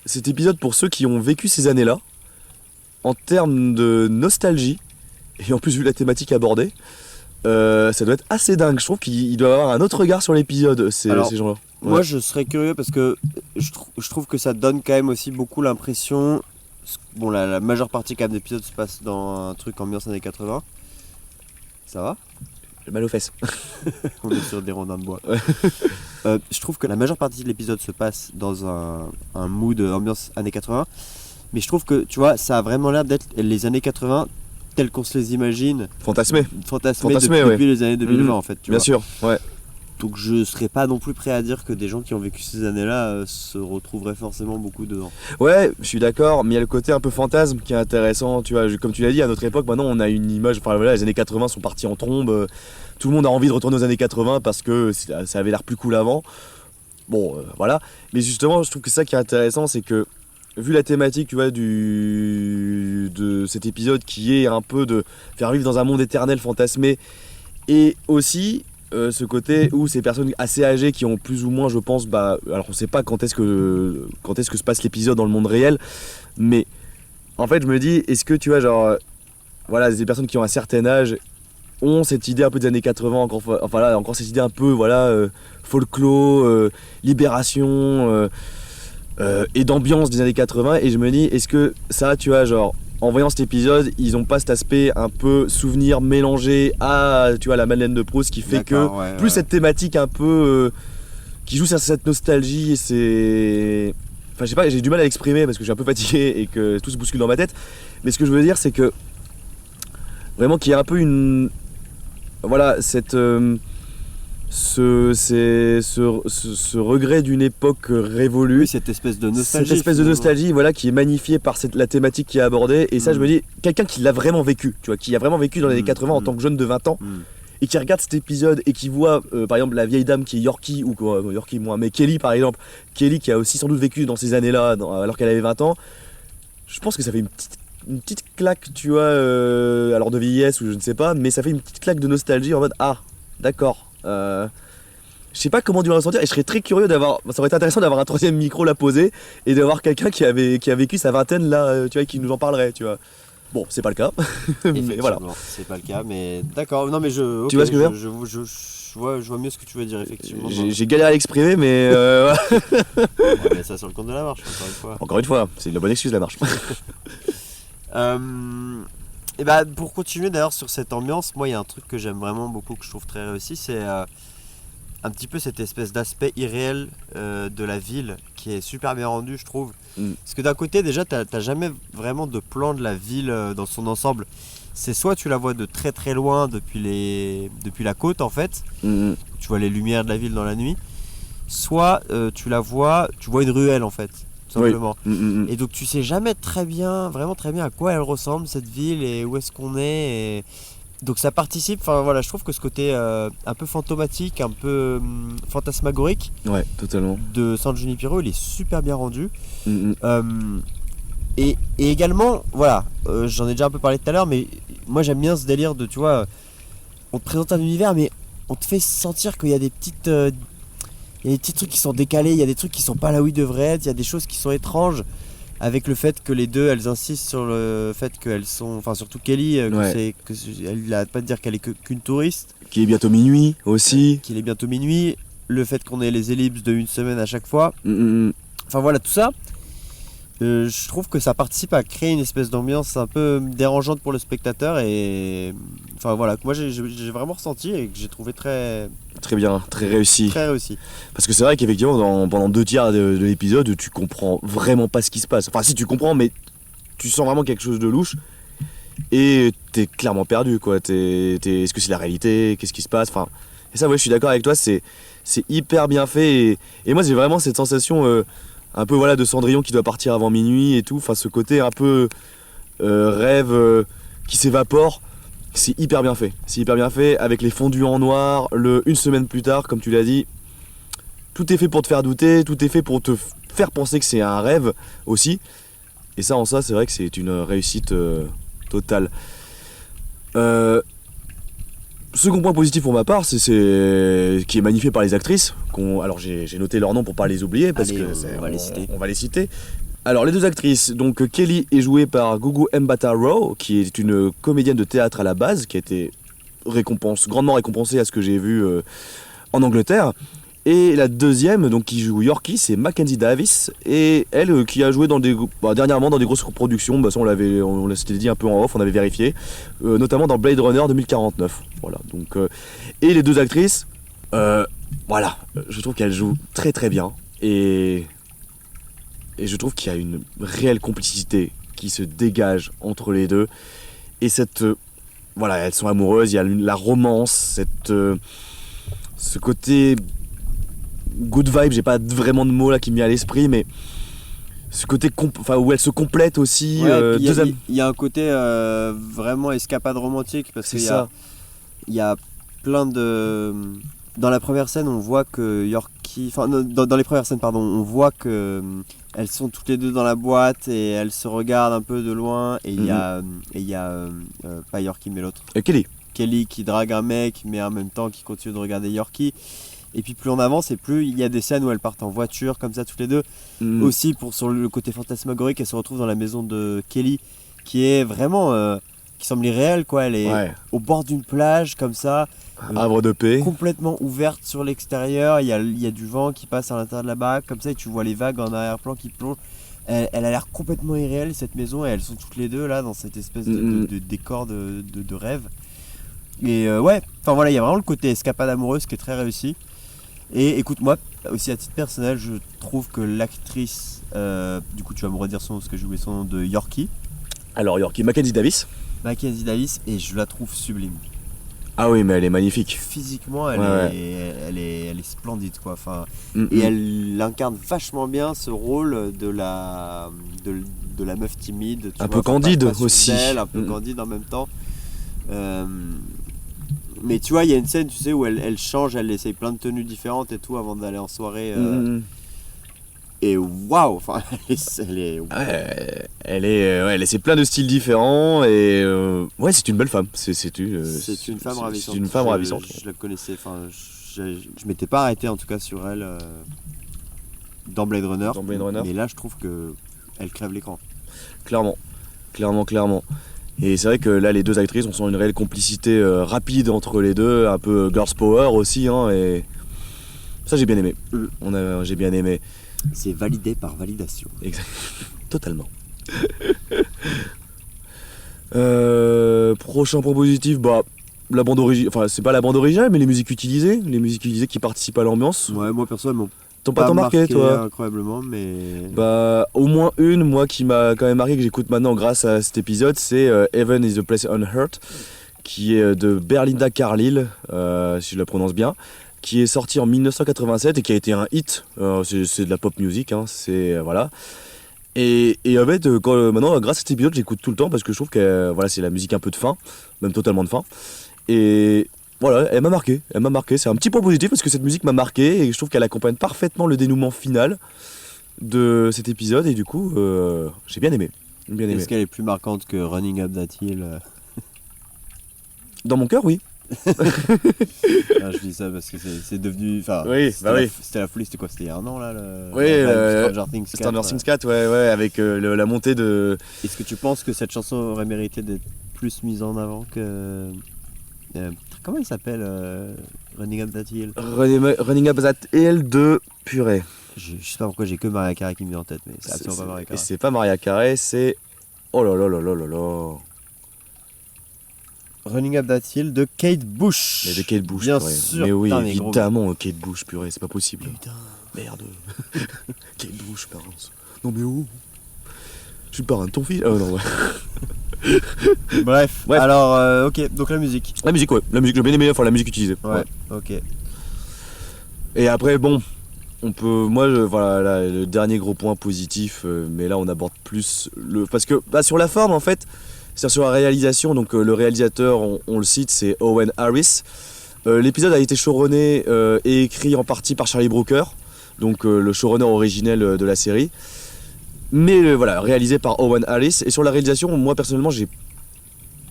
cet épisode, pour ceux qui ont vécu ces années-là, en termes de nostalgie, et en plus vu la thématique abordée, ça doit être assez dingue. Je trouve qu'il doit avoir un autre regard sur l'épisode, ces gens-là. Ouais. Moi, je serais curieux parce que je trouve que ça donne quand même aussi beaucoup l'impression... Bon, la majeure partie quand même d'épisodes se passe dans un truc ambiance années 80. Ça va ? J'ai mal aux fesses. On est sur des rondins de bois. Ouais. Je trouve que la majeure partie de l'épisode se passe dans un mood ambiance années 80. Mais je trouve que, tu vois, ça a vraiment l'air d'être les années 80 telles qu'on se les imagine. Fantasmé depuis les années 2020 en fait. Bien sûr, ouais. Donc je serais pas non plus prêt à dire que des gens qui ont vécu ces années-là se retrouveraient forcément beaucoup dedans. Ouais, je suis d'accord, mais il y a le côté un peu fantasme qui est intéressant, tu vois, comme tu l'as dit, à notre époque, maintenant on a une image, enfin voilà, les années 80 sont partis en trombe, tout le monde a envie de retourner aux années 80 parce que ça avait l'air plus cool avant. Bon, voilà, mais justement, je trouve que ça qui est intéressant, c'est que vu la thématique, tu vois, de cet épisode qui est un peu de faire vivre dans un monde éternel fantasmé, et aussi ce côté où ces personnes assez âgées qui ont plus ou moins, je pense, alors on sait pas quand est-ce que se passe l'épisode dans le monde réel, mais en fait je me dis, est-ce que tu vois, genre, voilà, des personnes qui ont un certain âge ont cette idée un peu des années 80, encore cette idée un peu, voilà, folklore, libération, et d'ambiance des années 80, et je me dis, est-ce que ça, tu vois, genre, en voyant cet épisode, ils ont pas cet aspect un peu souvenir mélangé à, tu vois, la Madeleine de Proust, qui fait que plus cette thématique un peu qui joue sur cette nostalgie, et c'est... Enfin, je sais pas, j'ai du mal à l'exprimer parce que je suis un peu fatigué et que tout se bouscule dans ma tête, mais ce que je veux dire, c'est que vraiment qu'il y a un peu une... Voilà, ce regret d'une époque révolue, oui, cette espèce de nostalgie, voilà, qui est magnifiée par la thématique qui est abordée, et ça je me dis, quelqu'un qui l'a vraiment vécu, tu vois, qui a vraiment vécu dans les années 80 en tant que jeune de 20 ans, et qui regarde cet épisode et qui voit par exemple la vieille dame qui est Yorkie, ou Yorkie moins, mais Kelly par exemple, Kelly qui a aussi sans doute vécu dans ces années-là alors qu'elle avait 20 ans, je pense que ça fait une petite claque, tu vois, alors de vieillesse ou je ne sais pas, mais ça fait une petite claque de nostalgie en mode, ah, d'accord. Je sais pas comment tu vas ressentir, et je serais très curieux d'avoir, ça aurait été intéressant d'avoir un troisième micro là posé et d'avoir quelqu'un qui a vécu sa vingtaine là, tu vois, qui nous en parlerait, tu vois. Bon, c'est pas le cas, mais voilà. C'est pas le cas, mais d'accord. Non, mais tu vois ce que je veux dire ? Je vois mieux ce que tu veux dire, effectivement. J'ai galéré à l'exprimer, mais on va mettre ça sur le compte de la marche, encore une fois. Encore une fois, c'est une bonne excuse, la marche. Et pour continuer d'ailleurs sur cette ambiance, moi il y a un truc que j'aime vraiment beaucoup, que je trouve très réussi, c'est un petit peu cette espèce d'aspect irréel de la ville qui est super bien rendu, je trouve. Parce que d'un côté déjà t'as jamais vraiment de plan de la ville dans son ensemble. C'est soit tu la vois de très très loin depuis la côte en fait, tu vois les lumières de la ville dans la nuit, soit tu vois une ruelle en fait. Simplement. Oui. Et donc tu sais jamais vraiment très bien à quoi elle ressemble cette ville et où est-ce qu'on est. Et... Donc ça participe, enfin voilà, je trouve que ce côté un peu fantomatique, un peu fantasmagorique, ouais, totalement, de San Junipero, il est super bien rendu. Et également, voilà, j'en ai déjà un peu parlé tout à l'heure, mais moi j'aime bien ce délire de, tu vois, on te présente un univers, mais on te fait sentir qu'il y a des petites... il y a des petits trucs qui sont décalés, il y a des trucs qui sont pas là où ils devraient être, il y a des choses qui sont étranges. avec le fait que les deux elles insistent sur le fait qu'elles sont, enfin surtout Kelly, elle n'arrête pas de dire qu'elle est qu'une touriste, Qui est bientôt minuit aussi. qu'il est bientôt minuit, le fait qu'on ait les ellipses de une semaine à chaque fois, Mm, mm. enfin voilà tout ça. Je trouve que ça participe à créer une espèce d'ambiance un peu dérangeante pour le spectateur et enfin voilà que moi j'ai vraiment ressenti et que j'ai trouvé très Très bien, très réussi. très réussi. Parce que c'est vrai qu'effectivement, pendant 2 tiers de l'épisode, tu comprends vraiment pas ce qui se passe. Enfin, si tu comprends, mais tu sens vraiment quelque chose de louche. Et t'es clairement perdu, quoi. Est-ce que c'est la réalité? Qu'est-ce qui se passe? Enfin, et ça, ouais, je suis d'accord avec toi, c'est hyper bien fait. Et moi, j'ai vraiment cette sensation un peu voilà, de Cendrillon qui doit partir avant minuit et tout. Enfin, ce côté un peu rêve qui s'évapore. C'est hyper bien fait. C'est hyper bien fait avec les fondus en noir. Une semaine plus tard, comme tu l'as dit, tout est fait pour te faire douter, tout est fait pour te faire penser que c'est un rêve aussi. Et ça, en ça, c'est vrai que c'est une réussite totale. Second point positif pour ma part, c'est qui est magnifié par les actrices. Alors j'ai noté leur nom pour pas les oublier parce Allez, que on va les citer. On va les citer. Alors les deux actrices, donc Kelly est jouée par Gugu Mbatha-Raw, qui est une comédienne de théâtre à la base, qui a été grandement récompensée à ce que j'ai vu en Angleterre. Et la deuxième, donc qui joue Yorkie, c'est Mackenzie Davis, et elle qui a joué dernièrement dans des grosses productions. Ça on s'était dit un peu en off, on avait vérifié, notamment dans Blade Runner 2049. Voilà. Donc et les deux actrices, voilà, je trouve qu'elles jouent très très bien et je trouve qu'il y a une réelle complicité qui se dégage entre les deux. Et voilà, elles sont amoureuses, il y a la romance, ce côté good vibe, j'ai pas vraiment de mots là qui me vient à l'esprit, mais ce côté où elles se complètent aussi. Ouais, il y a un côté vraiment escapade romantique parce qu'il y a plein de... Dans la première scène, on voit que Yorkie... Enfin, dans les premières scènes, pardon, on voit que elles sont toutes les deux dans la boîte et elles se regardent un peu de loin. Et il y a pas Yorkie, mais l'autre. Kelly qui drague un mec, mais en même temps qui continue de regarder Yorkie. Et puis plus on avance et plus il y a des scènes où elles partent en voiture, comme ça, toutes les deux. Aussi, sur le côté fantasmagorique, elles se retrouvent dans la maison de Kelly, qui est vraiment... qui semble irréelle, quoi. Elle est au bord d'une plage, comme ça. Havre de paix. Complètement ouverte sur l'extérieur, il y a du vent qui passe à l'intérieur de la baraque, comme ça, et tu vois les vagues en arrière-plan qui plongent. Elle a l'air complètement irréelle, cette maison, et elles sont toutes les deux là dans cette espèce de décor de rêve. Et ouais, enfin voilà, il y a vraiment le côté escapade amoureuse qui est très réussi. Et écoute, moi aussi à titre personnel, je trouve que l'actrice, du coup tu vas me redire son nom parce que j'ai oublié son nom, de Yorkie. Alors Yorkie, Mackenzie Davis, et je la trouve sublime. Ah oui, mais elle est magnifique. Physiquement, elle est splendide, quoi. Enfin, et elle incarne vachement bien ce rôle de la meuf timide. Un peu candide aussi. Un peu candide en même temps. Mais tu vois, il y a une scène, tu sais, où elle change, elle essaye plein de tenues différentes et tout avant d'aller en soirée. Et waouh, enfin, elle essaie plein de styles différents et ouais, c'est une belle femme. C'est une femme ravissante. C'est une femme ravissante. Je la connaissais, enfin, je m'étais pas arrêté en tout cas sur elle dans Blade Runner. Mais là, je trouve que elle crève l'écran. Clairement. Et c'est vrai que là, les deux actrices, on sent une réelle complicité rapide entre les deux, un peu girls power aussi, hein, et ça j'ai bien aimé. J'ai bien aimé. C'est validé par validation. Exact. Totalement. Prochain point positif, la bande originale, enfin c'est pas la bande originale, mais les musiques utilisées qui participent à l'ambiance. Ouais, moi personnellement. T'as pas tant marqué toi? Incroyablement, mais... Au moins une, moi qui m'a quand même marqué, que j'écoute maintenant grâce à cet épisode, c'est Heaven is a Place on Earth, qui est de Belinda Carlisle, si je la prononce bien, qui est sorti en 1987 et qui a été un hit. C'est de la pop music, hein, voilà. Et en fait, maintenant, grâce à cet épisode, j'écoute tout le temps parce que je trouve que voilà, c'est la musique un peu de fin, même totalement de fin. Et voilà, elle m'a marqué. C'est un petit point positif parce que cette musique m'a marqué et je trouve qu'elle accompagne parfaitement le dénouement final de cet épisode et du coup, j'ai bien aimé. Est-ce qu'elle est plus marquante que Running Up That Hill Dans mon cœur, oui. Ah, je dis ça parce que c'est devenu. Enfin, Oui, c'était bah oui. C'était la folie, c'était quoi? C'était il y a un an là Oui, Stranger Things 4. Stranger Things 4, ouais, avec la montée de. Est-ce que tu penses que cette chanson aurait mérité d'être plus mise en avant que. Comment il s'appelle Running Up That Hill? Running Up That Hill de purée. Je sais pas pourquoi j'ai que Mariah Carey qui me vient en tête, mais c'est absolument pas Mariah Et Carey. c'est pas Mariah Carey, c'est. Oh là là là là là là. Running Up That Hill de Kate Bush. Mais de Kate Bush, Bien purée. sûr. Mais oui, putain, mais gros. évidemment, Kate Bush, purée, c'est pas possible. Putain. Merde. Kate Bush, parents. Non mais où? Je suis le parrain de ton fils. Oh non, ouais. Bref, Bref. alors, ok, donc la musique. La musique, ouais. La musique, j'ai bien aimé, enfin la musique utilisée. Ouais, ok. Et après, bon, on peut. Moi, voilà, là, le dernier gros point positif, mais là, on aborde plus le. Parce que, bah, sur la forme, en fait, c'est sur la réalisation, donc le réalisateur, on le cite, c'est Owen Harris. L'épisode a été showrunné et écrit en partie par Charlie Brooker, donc le showrunner originel de la série. Mais voilà, réalisé par Owen Harris. Et sur la réalisation, moi, personnellement, j'ai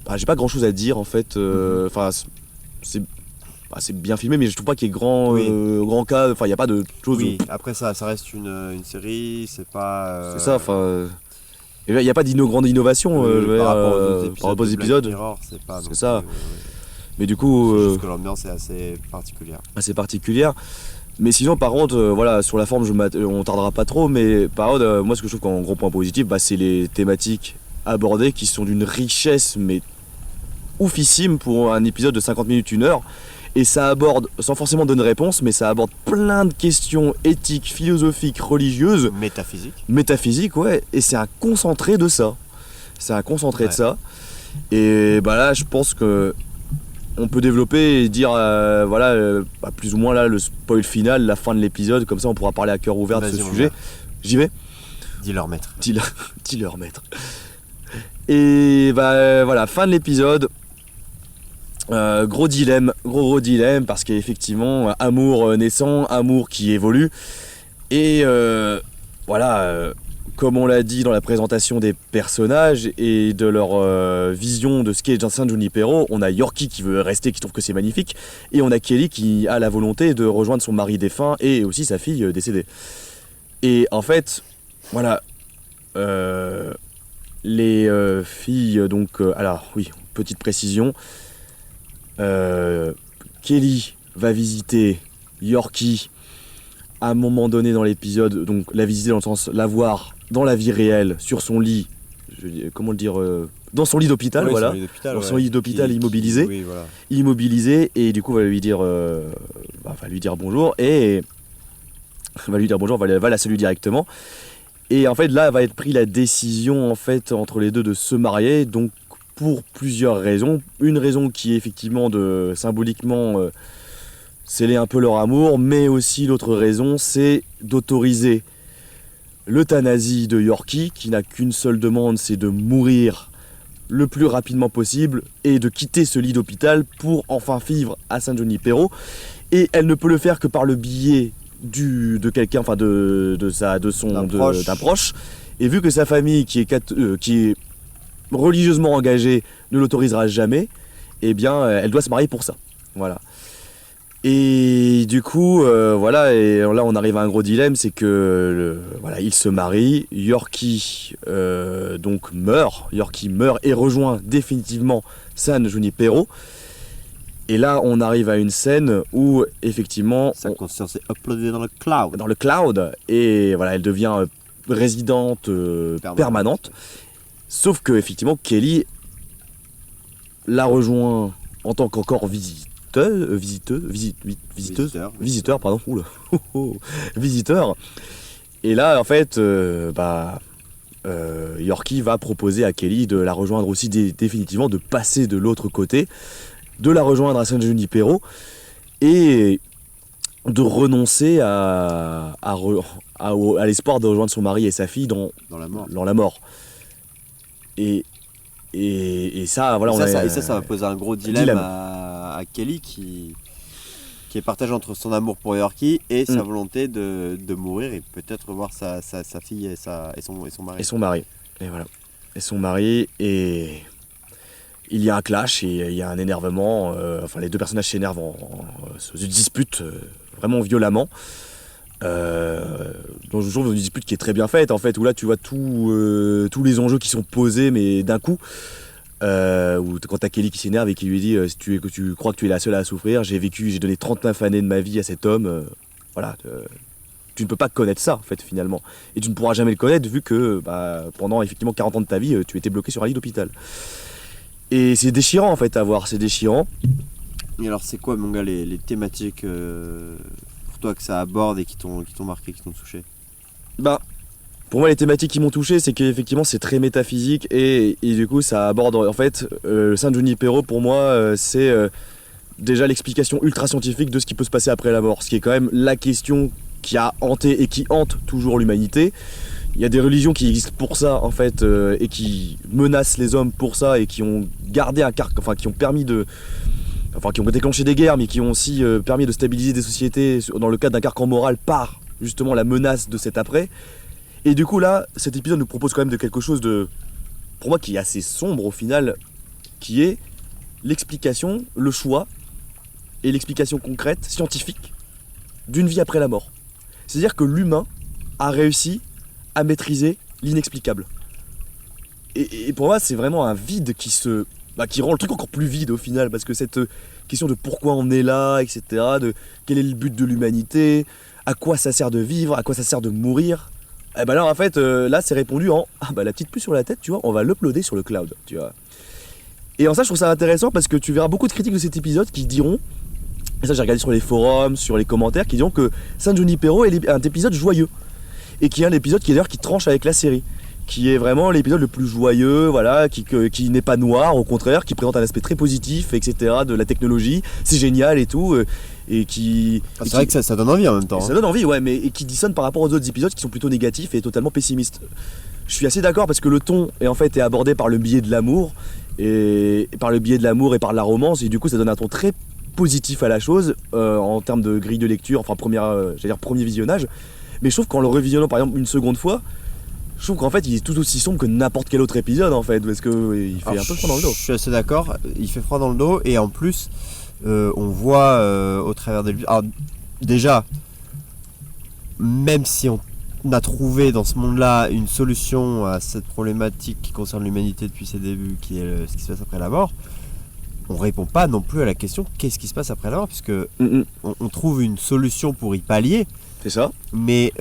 pas grand chose à dire, en fait. Enfin, c'est bien filmé, mais je trouve pas qu'il y ait grand cas. Enfin, il n'y a pas de choses. Oui, après ça reste une série, c'est pas. C'est ça, enfin. Il n'y a pas grande innovation par rapport aux par rapport aux de Black épisodes. Mirror, c'est pas. C'est non ça. plus, Mais du coup, c'est juste que l'ambiance est assez particulière. assez particulière. Mais sinon, par contre, voilà, sur la forme, on tardera pas trop. Mais par contre, moi, ce que je trouve qu'en gros point positif, bah, c'est les thématiques abordées qui sont d'une richesse, mais oufissime pour un épisode de 50 minutes, 1 heure. Et ça aborde, sans forcément donner réponse, mais ça aborde plein de questions éthiques, philosophiques, religieuses, métaphysiques, ouais. Et c'est un concentré de ça. C'est un concentré de ça. Et bah là, je pense que on peut développer et dire, bah, plus ou moins là, le spoil final, la fin de l'épisode. Comme ça, on pourra parler à cœur ouvert de ce sujet. J'y vais. Dis-leur maître. Dis-leur maître. Et bah voilà, fin de l'épisode. Gros dilemme, parce qu'effectivement, amour naissant, amour qui évolue. Et voilà, comme on l'a dit dans la présentation des personnages et de leur vision de ce qu'est San Junipero, on a Yorkie qui veut rester, qui trouve que c'est magnifique, et on a Kelly qui a la volonté de rejoindre son mari défunt et aussi sa fille décédée. Et en fait, voilà, les filles, donc, alors oui, petite précision. Kelly va visiter Yorkie à un moment donné dans l'épisode, donc la visiter dans le sens la voir dans la vie réelle, sur son lit, comment le dire, dans son lit d'hôpital, voilà, dans son lit d'hôpital immobilisé, voilà. Immobilisé, et du coup va lui dire bonjour, et va lui dire bonjour, va la saluer directement, et en fait là va être pris la décision en fait entre les deux de se marier, donc pour plusieurs raisons. Une raison qui est effectivement de symboliquement sceller un peu leur amour, mais aussi l'autre raison, c'est d'autoriser l'euthanasie de Yorkie, qui n'a qu'une seule demande, c'est de mourir le plus rapidement possible et de quitter ce lit d'hôpital pour enfin vivre à San Junipero. Et elle ne peut le faire que par le biais de quelqu'un, enfin d'un proche. Et vu que sa famille, qui est religieusement engagée, ne l'autorisera jamais, eh bien elle doit se marier pour ça. Voilà. Et du coup, voilà, et là on arrive à un gros dilemme, c'est que voilà, il se marie, Yorkie donc meurt et rejoint définitivement San Junipero. Et là on arrive à une scène où effectivement sa conscience est uploadée dans le cloud. Dans le cloud, et voilà, elle devient résidente permanente. Sauf que effectivement Kelly la rejoint en tant qu'encore visiteur, pardon, oula, visiteur. Et là en fait, Yorkie va proposer à Kelly de la rejoindre aussi définitivement, de passer de l'autre côté, de la rejoindre à San Junipero et de renoncer à l'espoir de rejoindre son mari et sa fille dans la mort. Et ça, voilà, ça va poser un gros dilemme. À Kelly qui est partagé entre son amour pour Yorkie et sa volonté de mourir et peut-être revoir sa fille et son mari. Et son mari. Et voilà. Et son mari, et il y a un clash et il y a un énervement. Les deux personnages s'énervent, se disputent vraiment violemment. Dans une dispute qui est très bien faite, en fait, où là tu vois tous les enjeux qui sont posés, mais d'un coup. Où quand t'as Kelly qui s'énerve et qui lui dit si tu crois que tu es la seule à souffrir, j'ai donné 39 années de ma vie à cet homme, tu ne peux pas connaître ça, en fait, finalement. Et tu ne pourras jamais le connaître vu que pendant effectivement 40 ans de ta vie, tu étais bloqué sur un lit d'hôpital. Et c'est déchirant, en fait, à voir, c'est déchirant. Et alors, c'est quoi, mon gars, les thématiques pour toi que ça aborde et qui t'ont marqué, qui t'ont touché? Pour moi, les thématiques qui m'ont touché, c'est qu'effectivement, c'est très métaphysique et du coup, ça aborde, en fait, San Junipero, pour moi, c'est déjà l'explication ultra scientifique de ce qui peut se passer après la mort, ce qui est quand même la question qui a hanté et qui hante toujours l'humanité. Il y a des religions qui existent pour ça, en fait, et qui menacent les hommes pour ça et qui ont gardé qui ont déclenché des guerres, mais qui ont aussi permis de stabiliser des sociétés dans le cadre d'un carcan moral par, justement, la menace de cet après. Et du coup là, cet épisode nous propose quand même de quelque chose de, pour moi, qui est assez sombre au final, qui est l'explication, le choix et l'explication concrète, scientifique, d'une vie après la mort. C'est-à-dire que l'humain a réussi à maîtriser l'inexplicable. Et pour moi, c'est vraiment un vide qui rend le truc encore plus vide au final, parce que cette question de pourquoi on est là, etc., de quel est le but de l'humanité, à quoi ça sert de vivre, à quoi ça sert de mourir. Et là en fait là c'est répondu en la petite puce sur la tête, tu vois, on va l'uploader sur le cloud, tu vois. Et en ça je trouve ça intéressant parce que tu verras beaucoup de critiques de cet épisode qui diront, et ça j'ai regardé sur les forums, sur les commentaires, qui diront que San Junipero est un épisode joyeux et qui est un épisode qui tranche avec la série, qui est vraiment l'épisode le plus joyeux, voilà, qui n'est pas noir, au contraire, qui présente un aspect très positif, etc., de la technologie, c'est génial et tout, et qui... C'est vrai que ça donne envie en même temps. Ça donne envie, ouais, mais et qui dissonne par rapport aux autres épisodes qui sont plutôt négatifs et totalement pessimistes. Je suis assez d'accord parce que le ton est abordé par le biais de l'amour, et par la romance, et du coup ça donne un ton très positif à la chose, en termes de grille de lecture, premier visionnage, mais je trouve qu'en le revisionnant par exemple une seconde fois, je trouve qu'en fait il est tout aussi sombre que n'importe quel autre épisode en fait, parce qu'il fait un peu froid dans le dos. Je suis assez d'accord, il fait froid dans le dos et en plus on voit au travers des... Alors déjà, même si on a trouvé dans ce monde-là une solution à cette problématique qui concerne l'humanité depuis ses débuts, qui est ce qui se passe après la mort, on répond pas non plus à la question qu'est-ce qui se passe après la mort, puisque on trouve une solution pour y pallier. C'est ça. Mais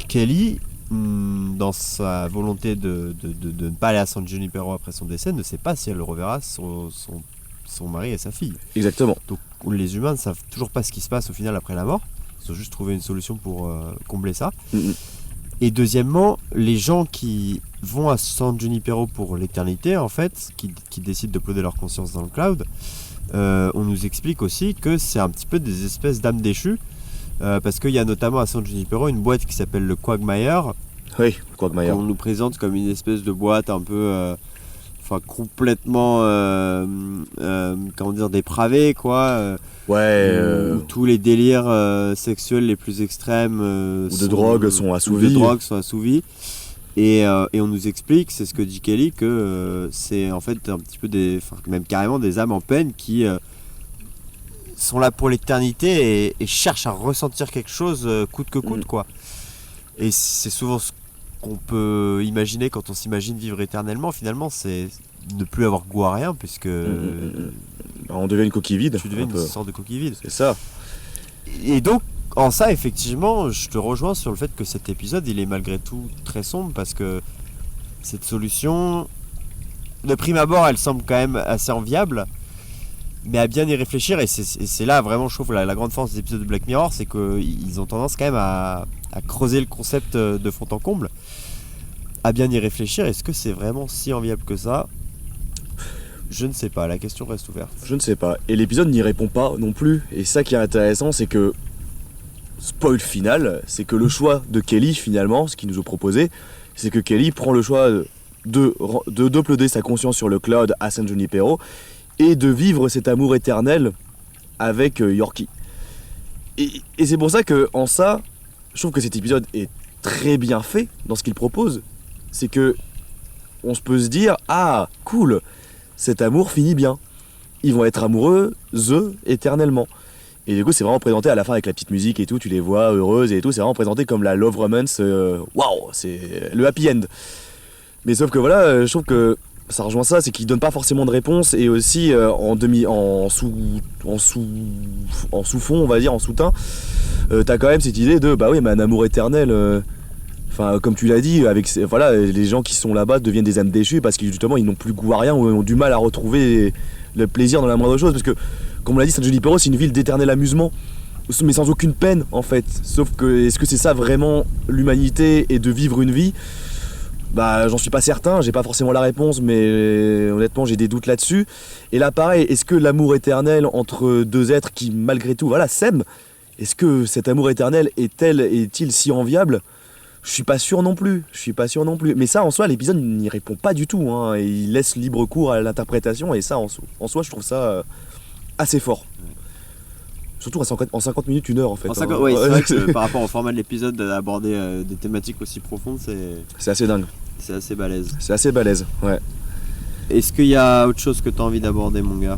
Kelly, dans sa volonté de ne pas aller à San Junipero après son décès, ne sait pas si elle reverra son mari et sa fille. Exactement. Donc les humains ne savent toujours pas ce qui se passe au final après la mort. Ils ont juste trouvé une solution pour combler ça. Et deuxièmement, les gens qui vont à San Junipero pour l'éternité, en fait, qui décident de uploader leur conscience dans le cloud, on nous explique aussi que c'est un petit peu des espèces d'âmes déchues, parce qu'il y a notamment à San Junipero une boîte qui s'appelle le Quagmire. Oui, Quagmire. On nous présente comme une espèce de boîte un peu... complètement dépravée, quoi. Où tous les délires sexuels les plus extrêmes ou de drogue sont assouvis. Et on nous explique, c'est ce que dit Kelly, que c'est en fait un petit peu même carrément des âmes en peine qui sont là pour l'éternité et cherchent à ressentir quelque chose coûte que coûte, quoi. Et c'est souvent ce qu'on peut imaginer quand on s'imagine vivre éternellement. Finalement, c'est ne plus avoir goût à rien, puisque on devient une coquille vide. Tu deviens une sorte de coquille vide. C'est ça. Et donc, en ça, effectivement, je te rejoins sur le fait que cet épisode, il est malgré tout très sombre, parce que cette solution, de prime abord, elle semble quand même assez enviable, mais à bien y réfléchir, et c'est là vraiment, je trouve, la grande force des épisodes de Black Mirror, c'est qu'ils ont tendance quand même à creuser le concept de fond en comble. À bien y réfléchir, est-ce que c'est vraiment si enviable que ça ? Je ne sais pas, la question reste ouverte. Je ne sais pas, et l'épisode n'y répond pas non plus, et ça qui est intéressant, c'est que, spoil final, c'est que le choix de Kelly, finalement, ce qu'il nous a proposé, c'est que Kelly prend le choix d'uploader sa conscience sur le cloud à San Junipero, et de vivre cet amour éternel avec Yorkie. Et c'est pour ça que, en ça, je trouve que cet épisode est très bien fait dans ce qu'il propose. C'est que on peut se dire, ah, cool, cet amour finit bien. Ils vont être amoureux, éternellement. Et du coup, c'est vraiment présenté à la fin avec la petite musique et tout, tu les vois heureuses et tout, c'est vraiment présenté comme la love romance, waouh, c'est le happy end. Mais sauf que voilà, je trouve que ça rejoint ça, c'est qu'ils donnent pas forcément de réponse, et aussi en sous-fond, on va dire, en sous-teint, t'as quand même cette idée de, bah oui, mais un amour éternel, enfin, comme tu l'as dit, voilà, les gens qui sont là-bas deviennent des âmes déchues parce que justement, ils n'ont plus goût à rien ou ont du mal à retrouver le plaisir dans la moindre chose, parce que, comme on l'a dit, San Junipero, c'est une ville d'éternel amusement, mais sans aucune peine, en fait. Sauf que, est-ce que c'est ça vraiment l'humanité et de vivre une vie ? Bah, j'en suis pas certain, j'ai pas forcément la réponse, mais honnêtement j'ai des doutes là-dessus. Et là pareil, est-ce que l'amour éternel entre deux êtres qui malgré tout, voilà, s'aiment, est-ce que cet amour éternel est-il si enviable ? Je suis pas sûr non plus. Mais ça en soi, l'épisode n'y répond pas du tout, hein, et il laisse libre cours à l'interprétation, et ça en soi je trouve ça assez fort. Surtout en 50 minutes, 1 heure en fait. C'est vrai que par rapport au format de l'épisode, d'aborder des thématiques aussi profondes, c'est assez dingue. C'est assez balèze. Ouais. Est-ce qu'il y a autre chose que tu as envie d'aborder, mon gars ?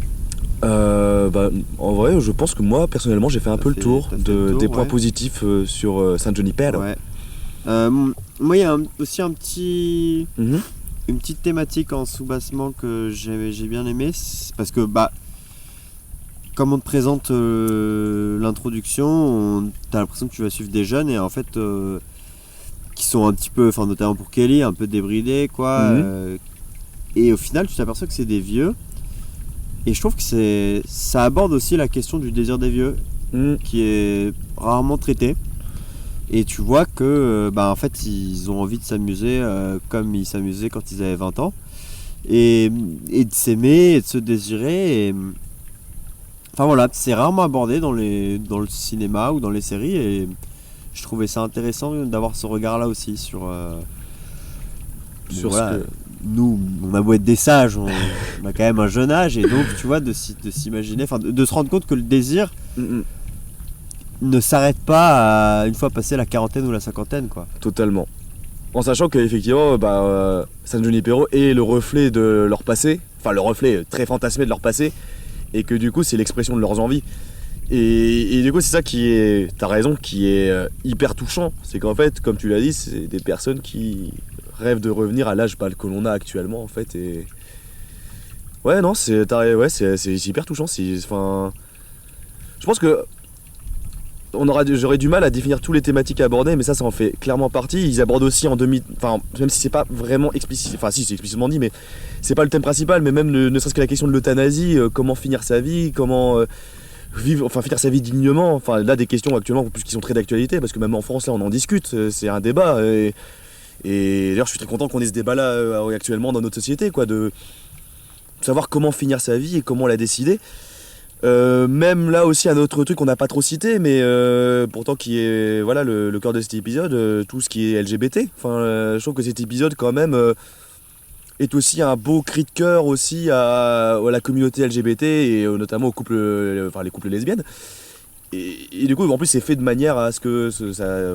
En vrai, je pense que moi, personnellement, j'ai fait un peu le tour des points positifs sur San Junipero. Ouais. Moi, il y a aussi une petite thématique en sous-bassement que j'ai bien aimé, parce que comme on te présente l'introduction, t'as l'impression que tu vas suivre des jeunes, et en fait qui sont un petit peu, enfin notamment pour Kelly, un peu débridés quoi. Et au final tu t'aperçois que c'est des vieux, et je trouve que ça aborde aussi la question du désir des vieux, qui est rarement traité. Et tu vois que en fait ils ont envie de s'amuser comme ils s'amusaient quand ils avaient 20 ans, et de s'aimer et de se désirer, et enfin voilà, c'est rarement abordé dans le cinéma ou dans les séries, et je trouvais ça intéressant d'avoir ce regard-là aussi sur voilà, nous, on a beau être des sages, on a quand même un jeune âge, et donc tu vois, de s'imaginer, enfin de se rendre compte que le désir ne s'arrête pas une fois passé la quarantaine ou la cinquantaine, quoi. Totalement. En sachant qu'effectivement, San Junipero est le reflet de leur passé, enfin le reflet très fantasmé de leur passé, et que du coup c'est l'expression de leurs envies, et du coup c'est ça t'as raison, qui est hyper touchant. C'est qu'en fait, comme tu l'as dit, c'est des personnes qui rêvent de revenir à l'âge que l'on a actuellement en fait, et ouais, non, c'est hyper touchant. Enfin, je pense que j'aurais du mal à définir toutes les thématiques abordées, mais ça en fait clairement partie. Ils abordent aussi même si c'est pas vraiment explicite, enfin si c'est explicitement dit, mais c'est pas le thème principal, mais même ne serait-ce que la question de l'euthanasie, comment finir sa vie, comment finir sa vie dignement, enfin là des questions actuellement plus qui sont très d'actualité, parce que même en France là on en discute, c'est un débat, et d'ailleurs je suis très content qu'on ait ce débat là actuellement dans notre société, quoi, de savoir comment finir sa vie et comment la décider. Même là aussi un autre truc qu'on n'a pas trop cité, mais pourtant qui est voilà le cœur de cet épisode, tout ce qui est LGBT. Enfin, je trouve que cet épisode quand même est aussi un beau cri de cœur aussi à la communauté LGBT, et notamment aux les couples lesbiennes. Et du coup en plus c'est fait de manière à ce que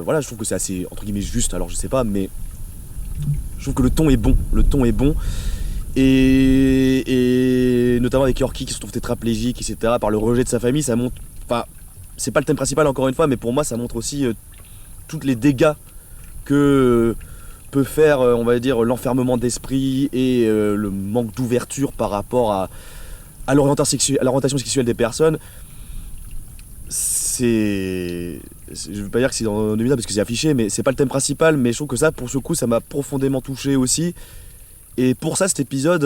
voilà, je trouve que c'est assez entre guillemets juste. Alors je sais pas, mais je trouve que le ton est bon. Et notamment avec Yorkie qui se trouve tétraplégique, etc., par le rejet de sa famille, ça montre, enfin, c'est pas le thème principal encore une fois, mais pour moi ça montre aussi tous les dégâts que peut faire, on va dire, l'enfermement d'esprit et le manque d'ouverture par rapport à l'orientation sexuelle des personnes. Je veux pas dire que c'est dans 2000 parce que c'est affiché, mais c'est pas le thème principal, mais je trouve que ça, pour ce coup, ça m'a profondément touché aussi. Et pour ça, cet épisode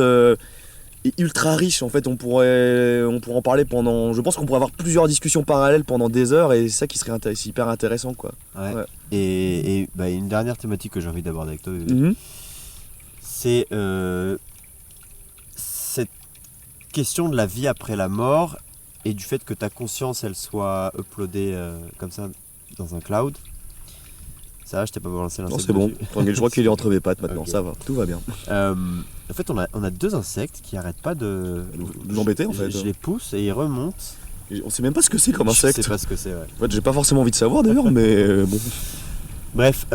est ultra riche. En fait, on pourrait en parler pendant. Je pense qu'on pourrait avoir plusieurs discussions parallèles pendant des heures, et c'est ça qui serait hyper intéressant, quoi. Ouais. Et une dernière thématique que j'ai envie d'aborder avec toi, c'est cette question de la vie après la mort, et du fait que ta conscience elle soit uploadée comme ça dans un cloud. Ça va, je t'ai pas balancé l'insecte. Non, c'est bon. Je crois qu'il est entre mes pattes maintenant. Okay. Ça va, tout va bien. En fait, on a 2 insectes qui arrêtent pas de l'embêter, en fait. Je les pousse et ils remontent. On sait même pas ce que c'est comme insecte. Je sais pas ce que c'est, ouais. En fait, j'ai pas forcément envie de savoir d'ailleurs, mais bon. Bref,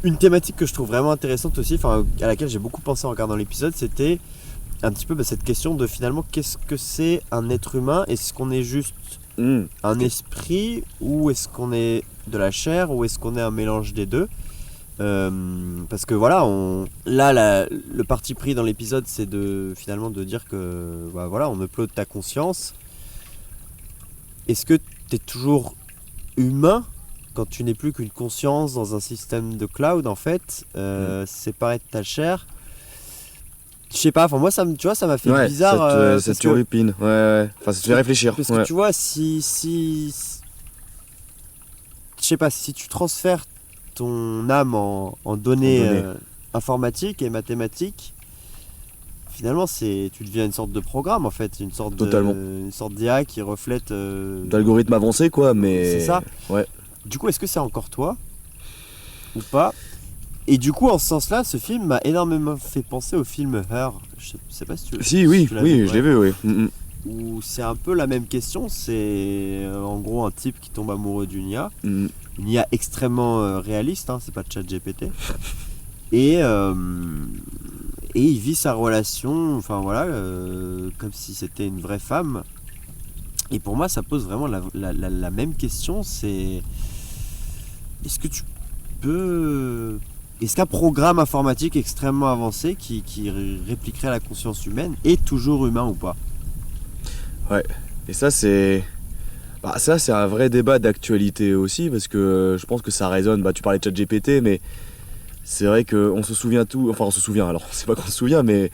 une thématique que je trouve vraiment intéressante aussi, à laquelle j'ai beaucoup pensé en regardant l'épisode, c'était un petit peu cette question de finalement qu'est-ce que c'est un être humain? Est-ce qu'on est juste un esprit ou est-ce qu'on est de la chair ou est-ce qu'on est un mélange des deux? Parce que voilà, le parti pris dans l'épisode, c'est finalement de dire que voilà, on upload ta conscience. Est-ce que tu es toujours humain quand tu n'es plus qu'une conscience dans un système de cloud en fait, séparé de ta chair? Je sais pas, enfin moi ça m'a fait bizarre. Ça turlupine, ouais. Enfin ça te fait réfléchir. Parce que tu vois, si je sais pas, si tu transfères ton âme en données informatiques et mathématiques, finalement tu deviens une sorte de programme en fait, une sorte d'IA qui reflète d'algorithme avancé quoi, mais c'est ça. Ouais. Du coup, est-ce que c'est encore toi ou pas? Et du coup, en ce sens-là, ce film m'a énormément fait penser au film Her. Je sais pas si tu Si, oui, tu l'as vu, je l'ai vu, oui. Où c'est un peu la même question. C'est en gros un type qui tombe amoureux d'une IA. Une IA extrêmement réaliste, c'est pas ChatGPT. Et il vit sa relation, enfin voilà, comme si c'était une vraie femme. Et pour moi, ça pose vraiment la même question. C'est est-ce qu'un programme informatique extrêmement avancé qui répliquerait la conscience humaine est toujours humain ou pas? Ouais, et ça c'est un vrai débat d'actualité aussi, parce que je pense que ça résonne, tu parlais de ChatGPT, mais c'est vrai qu'on se souvient alors c'est pas qu'on se souvient, mais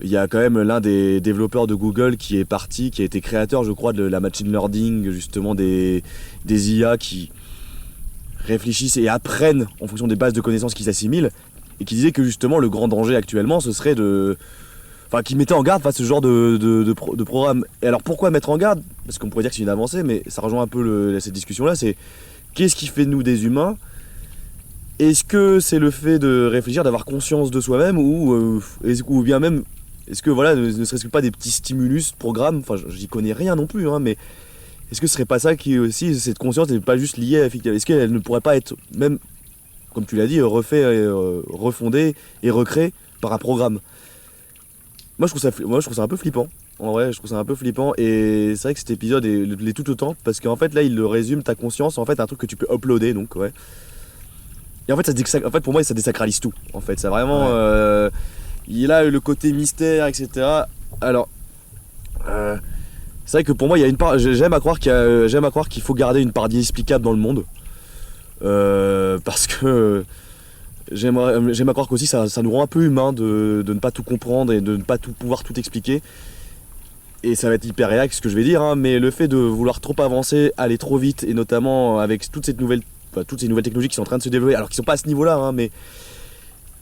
il y a quand même l'un des développeurs de Google qui a été créateur je crois de la machine learning, justement des IA qui réfléchissent et apprennent en fonction des bases de connaissances qu'ils assimilent, et qui disait que justement le grand danger actuellement ce serait qui mettait en garde face à ce genre de programme. Et alors pourquoi mettre en garde? Parce qu'on pourrait dire que c'est une avancée, mais ça rejoint un peu cette discussion là, c'est qu'est-ce qui fait de nous des humains? Est-ce que c'est le fait de réfléchir, d'avoir conscience de soi-même, ou bien même est-ce que voilà, ne serait-ce que pas des petits stimulus, programmes, enfin j'y connais rien non plus, mais est-ce que ce serait pas ça qui aussi, cette conscience n'est pas juste liée à est-ce qu'elle ne pourrait pas être même, comme tu l'as dit, refondée et recréée par un programme? Moi je trouve ça un peu flippant. En vrai, je trouve ça un peu flippant, et c'est vrai que cet épisode l'est tout autant, parce qu'en fait là il le résume, ta conscience, en fait un truc que tu peux uploader, donc ouais. Et en fait, pour moi ça désacralise tout. En fait, ça vraiment, il a le côté mystère, etc. Alors, c'est vrai que pour moi il y a une part, j'aime à croire qu'il faut garder une part d'inexplicable dans le monde, parce que j'aime à croire qu'aussi ça nous rend un peu humains de ne pas tout comprendre et de ne pas pouvoir tout expliquer. Et ça va être hyper réac ce que je vais dire, mais le fait de vouloir trop avancer, aller trop vite, et notamment avec toutes ces nouvelles technologies qui sont en train de se développer, alors qu'ils sont pas à ce niveau-là, mais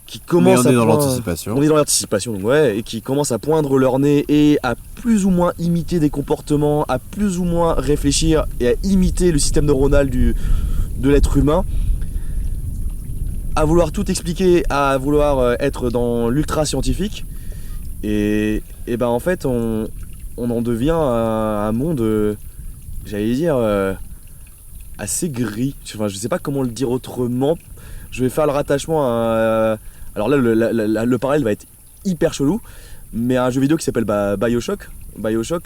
qui commencent on est dans l'anticipation. On est dans l'anticipation, donc ouais, et qui commencent à poindre leur nez et à plus ou moins imiter des comportements, à plus ou moins réfléchir et à imiter le système neuronal de l'être humain, à vouloir tout expliquer, à vouloir être dans l'ultra scientifique, et ben en fait on en devient un monde, j'allais dire, assez gris. Enfin, je sais pas comment le dire autrement. Je vais faire le rattachement à... Alors là, le parallèle va être hyper chelou, mais un jeu vidéo qui s'appelle Bioshock,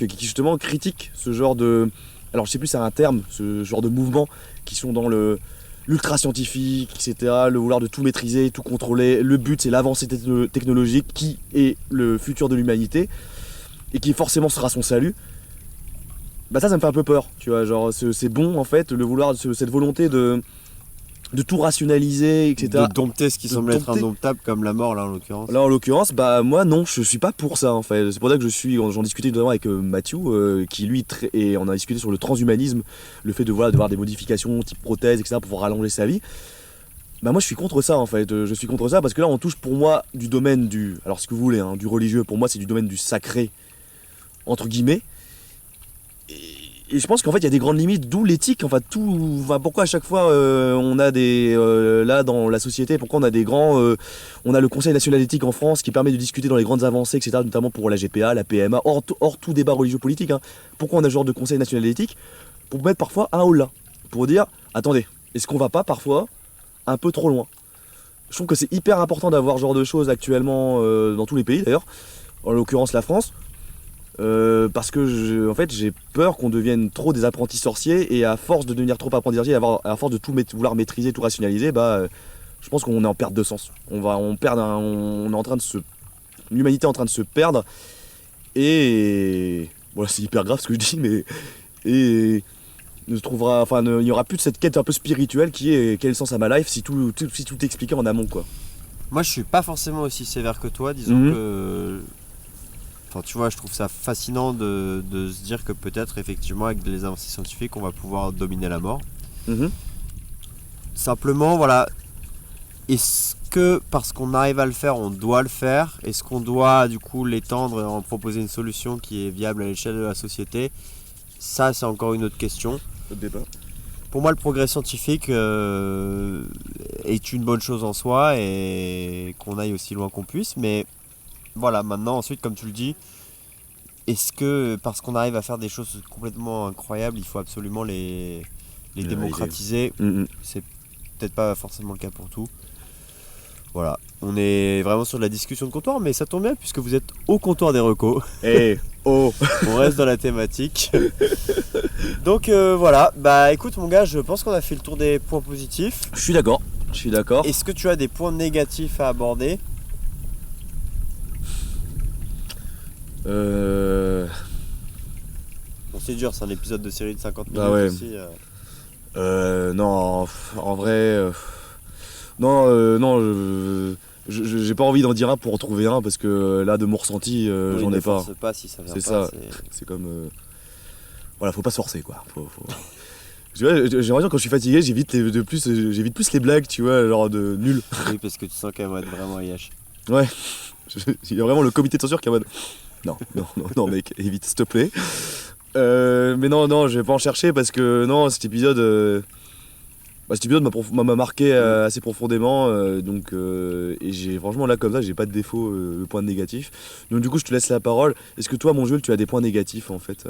qui justement critique ce genre de... Alors je sais plus si c'est un terme, ce genre de mouvements qui sont dans l'ultra scientifique, etc., le vouloir de tout maîtriser, tout contrôler. Le but c'est l'avancée technologique qui est le futur de l'humanité, et qui forcément sera son salut. Ça me fait un peu peur, tu vois, genre c'est bon en fait, le vouloir, cette volonté de tout rationaliser, etc. De dompter ce qui semble être indomptable, comme la mort là en l'occurrence. Là en l'occurrence, moi non, je suis pas pour ça en fait. C'est pour ça que j'en discutais notamment avec Mathieu, qui lui, et on a discuté sur le transhumanisme, le fait de voir des modifications type prothèse, etc., pour pouvoir rallonger sa vie. Moi je suis contre ça en fait, je suis contre ça parce que là on touche pour moi du domaine alors ce que vous voulez, du religieux, pour moi c'est du domaine du sacré, entre guillemets. Et je pense qu'en fait il y a des grandes limites, d'où l'éthique, pourquoi à chaque fois on a là dans la société, pourquoi on a on a le Conseil national d'éthique en France qui permet de discuter dans les grandes avancées, etc., notamment pour la GPA, la PMA, hors tout débat religieux politique, Pourquoi on a ce genre de Conseil national d'éthique? Pour mettre parfois un haut là, pour dire, attendez, est-ce qu'on va pas parfois un peu trop loin? Je trouve que c'est hyper important d'avoir ce genre de choses actuellement, dans tous les pays d'ailleurs, en l'occurrence la France, parce que en fait j'ai peur qu'on devienne trop des apprentis sorciers, et à force de devenir trop apprentis sorciers, à force de tout vouloir maîtriser, tout rationaliser, je pense qu'on est en perte de sens. On est en train de l'humanité est en train de se perdre, et voilà, c'est hyper grave ce que je dis, mais il y aura plus de cette quête un peu spirituelle qui est quel est le sens à ma life si tout est expliqué en amont, quoi. Moi, je suis pas forcément aussi sévère que toi, disons que... Enfin, tu vois, je trouve ça fascinant de se dire que peut-être, effectivement, avec les avancées scientifiques, on va pouvoir dominer la mort. Simplement, voilà, est-ce que parce qu'on arrive à le faire, on doit le faire? Est-ce qu'on doit, du coup, l'étendre et en proposer une solution qui est viable à l'échelle de la société? Ça, c'est encore une autre question. Autre débat. Pour moi, le progrès scientifique est une bonne chose en soi, et qu'on aille aussi loin qu'on puisse, mais... Voilà, maintenant, ensuite, comme tu le dis, est-ce que parce qu'on arrive à faire des choses complètement incroyables, il faut absolument les démocratiser? C'est peut-être pas forcément le cas pour tout. Voilà, on est vraiment sur de la discussion de comptoir, mais ça tombe bien puisque vous êtes au comptoir des recos. On reste dans la thématique. Donc voilà, bah écoute mon gars, je pense qu'on a fait le tour des points positifs. Je suis d'accord. Est-ce que tu as des points négatifs à aborder? Bon, c'est dur, c'est un épisode de série de 50 minutes aussi. Non, en vrai, j'ai pas envie d'en dire un pour en trouver un, parce que là, de mon ressenti, Oui, j'en ai pas. pas si ça vient C'est pas, ça. C'est comme, voilà, faut pas se forcer, quoi. Tu vois, j'ai l'impression quand je suis fatigué, j'évite plus les blagues, tu vois, genre de nul. Oui, parce que tu sens qu'elle va être vraiment IH. Ouais, il y a vraiment le comité de censure qui est en mode non mec, évite s'il te plaît. Mais non, je vais pas en chercher, parce que non, cet épisode m'a marqué assez profondément, donc et franchement là comme ça j'ai pas de défaut de points négatifs. Donc du coup je te laisse la parole. Est-ce que toi mon Jules, tu as des points négatifs en fait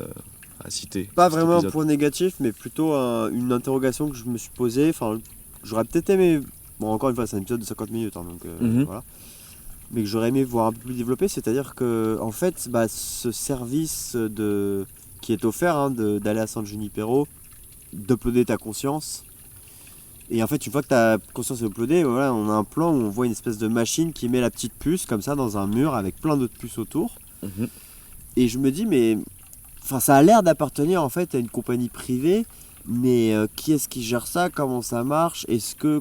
à citer? Pas vraiment un point négatif, mais plutôt une interrogation que je me suis posée. Enfin, j'aurais peut-être aimé, bon encore une fois c'est un épisode de 50 minutes hein, donc voilà, mais que j'aurais aimé voir un peu plus développé, c'est-à-dire que en fait ce service qui est offert hein, d'aller à San Junipero, d'uploader ta conscience, et en fait une fois que ta conscience est uploadée, voilà, on a un plan où on voit une espèce de machine qui met la petite puce comme ça dans un mur avec plein d'autres puces autour. Et je me dis mais enfin ça a l'air d'appartenir en fait à une compagnie privée, mais qui est-ce qui gère ça, comment ça marche, est-ce que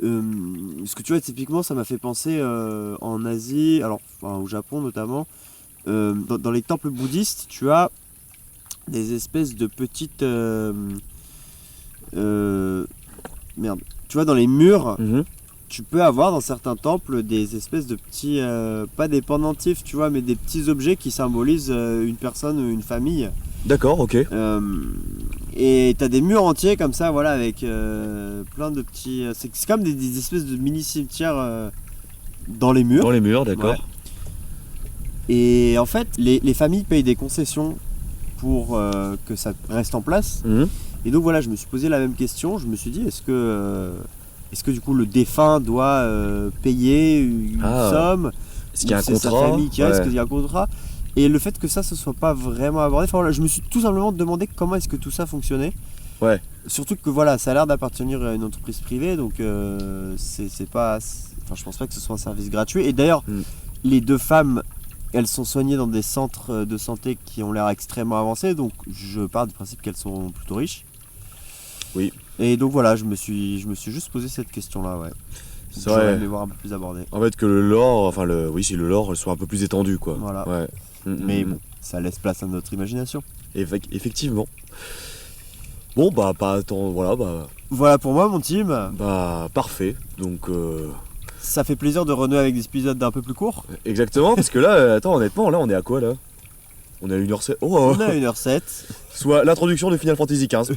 tu vois, typiquement ça m'a fait penser en Asie, au Japon notamment, dans les temples bouddhistes, tu as des espèces de petites tu vois, dans les murs, tu peux avoir dans certains temples des espèces de petits, pas des pendentifs, tu vois, mais des petits objets qui symbolisent une personne, une famille. D'accord, ok. Et t'as des murs entiers comme ça, voilà, avec plein de petits... C'est comme des espèces de mini cimetières dans les murs. Dans les murs, d'accord. Ouais. Et en fait, les familles payent des concessions pour que ça reste en place. Et donc voilà, je me suis posé la même question. Je me suis dit, est-ce que du coup le défunt doit payer une somme? Est-ce qu'il y a un c'est contrat? Sa famille qui reste, est-ce qu'il y a un contrat? Et le fait que ça se soit pas vraiment abordé, enfin voilà, je me suis tout simplement demandé comment est-ce que tout ça fonctionnait. Ouais. Surtout que voilà, ça a l'air d'appartenir à une entreprise privée, donc c'est pas, enfin je pense pas que ce soit un service gratuit. Et d'ailleurs, les deux femmes, elles sont soignées dans des centres de santé qui ont l'air extrêmement avancés, donc je pars du principe qu'elles sont plutôt riches. Oui. Et donc voilà, je me suis juste posé cette question-là, ouais. C'est vrai. J'aurais aimé voir un peu plus abordé. En fait que le lore, si le lore soit un peu plus étendu, quoi. Voilà. Ouais. Mais bon, ça laisse place à notre imagination. Effectivement. Bon bah pas attends, Voilà pour moi mon team. Bah parfait. Donc ça fait plaisir de renouer avec des épisodes d'un peu plus courts. Exactement, parce que là, attends, honnêtement, là on est à quoi là? On est à 1h07. On est à 1h07. Soit l'introduction de Final Fantasy XV.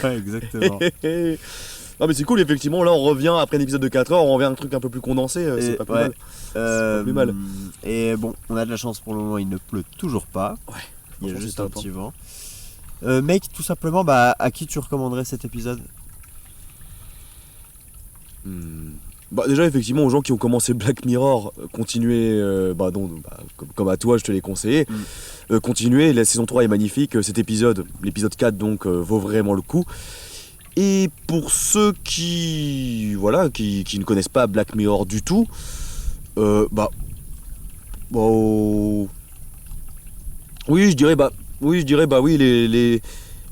Ouais, exactement. Non mais c'est cool, effectivement, là on revient après un épisode de 4 heures, on revient à un truc un peu plus condensé, c'est pas plus mal. C'est pas plus mal. Et bon, on a de la chance pour le moment, il ne pleut toujours pas. Ouais. Il y a juste un petit vent. Mec, tout simplement, à qui tu recommanderais cet épisode? Bah déjà effectivement aux gens qui ont commencé Black Mirror, continuez, comme à toi je te l'ai conseillé, continuez, la saison 3 est magnifique, cet épisode, l'épisode 4 donc vaut vraiment le coup. Et pour ceux qui ne connaissent pas Black Mirror du tout, oui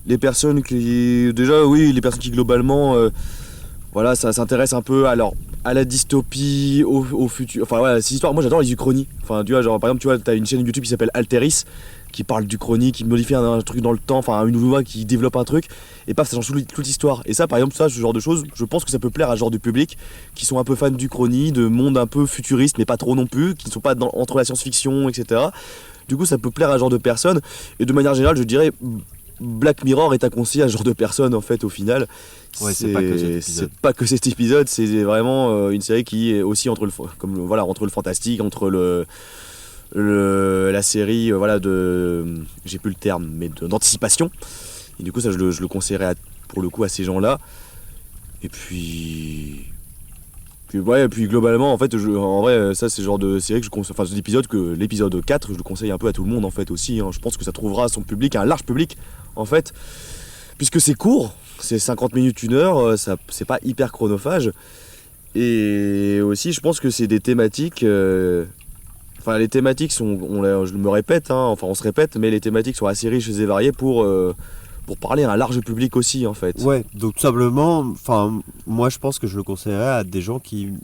les personnes qui les personnes qui globalement ça s'intéresse un peu à la dystopie, au futur. Enfin voilà, ces histoires, moi j'adore les uchronies. Enfin tu vois, genre par exemple, tu vois, t'as une chaîne YouTube qui s'appelle Alteris qui parle d'Uchronie, qui modifie un truc dans le temps, enfin une loi qui développe un truc, et paf, ça change toute l'histoire. Et ça, par exemple, ce genre de choses, je pense que ça peut plaire à ce genre de public qui sont un peu fans d'Uchronie, de monde un peu futuriste, mais pas trop non plus, qui ne sont pas entre la science-fiction, etc. Du coup, ça peut plaire à ce genre de personnes. Et de manière générale, je dirais, Black Mirror est un conseil à ce genre de personnes, en fait, au final. Ouais, c'est pas que cet épisode, c'est vraiment une série qui est aussi entre le fantastique, entre la série j'ai plus le terme, mais d'anticipation. Et du coup ça je le conseillerais pour le coup à ces gens là. Et puis globalement en fait ça c'est le genre de série que je conseille, enfin l'épisode 4 je le conseille un peu à tout le monde en fait aussi, hein. Je pense que ça trouvera son public, un large public en fait, puisque c'est court, c'est 50 minutes, 1 heure, ça c'est pas hyper chronophage. Et aussi je pense que c'est des thématiques les thématiques sont, je me répète, hein, on se répète, mais les thématiques sont assez riches et variées pour parler à un large public aussi, en fait. Ouais, donc tout simplement, moi je pense que je le conseillerais à des gens s'ils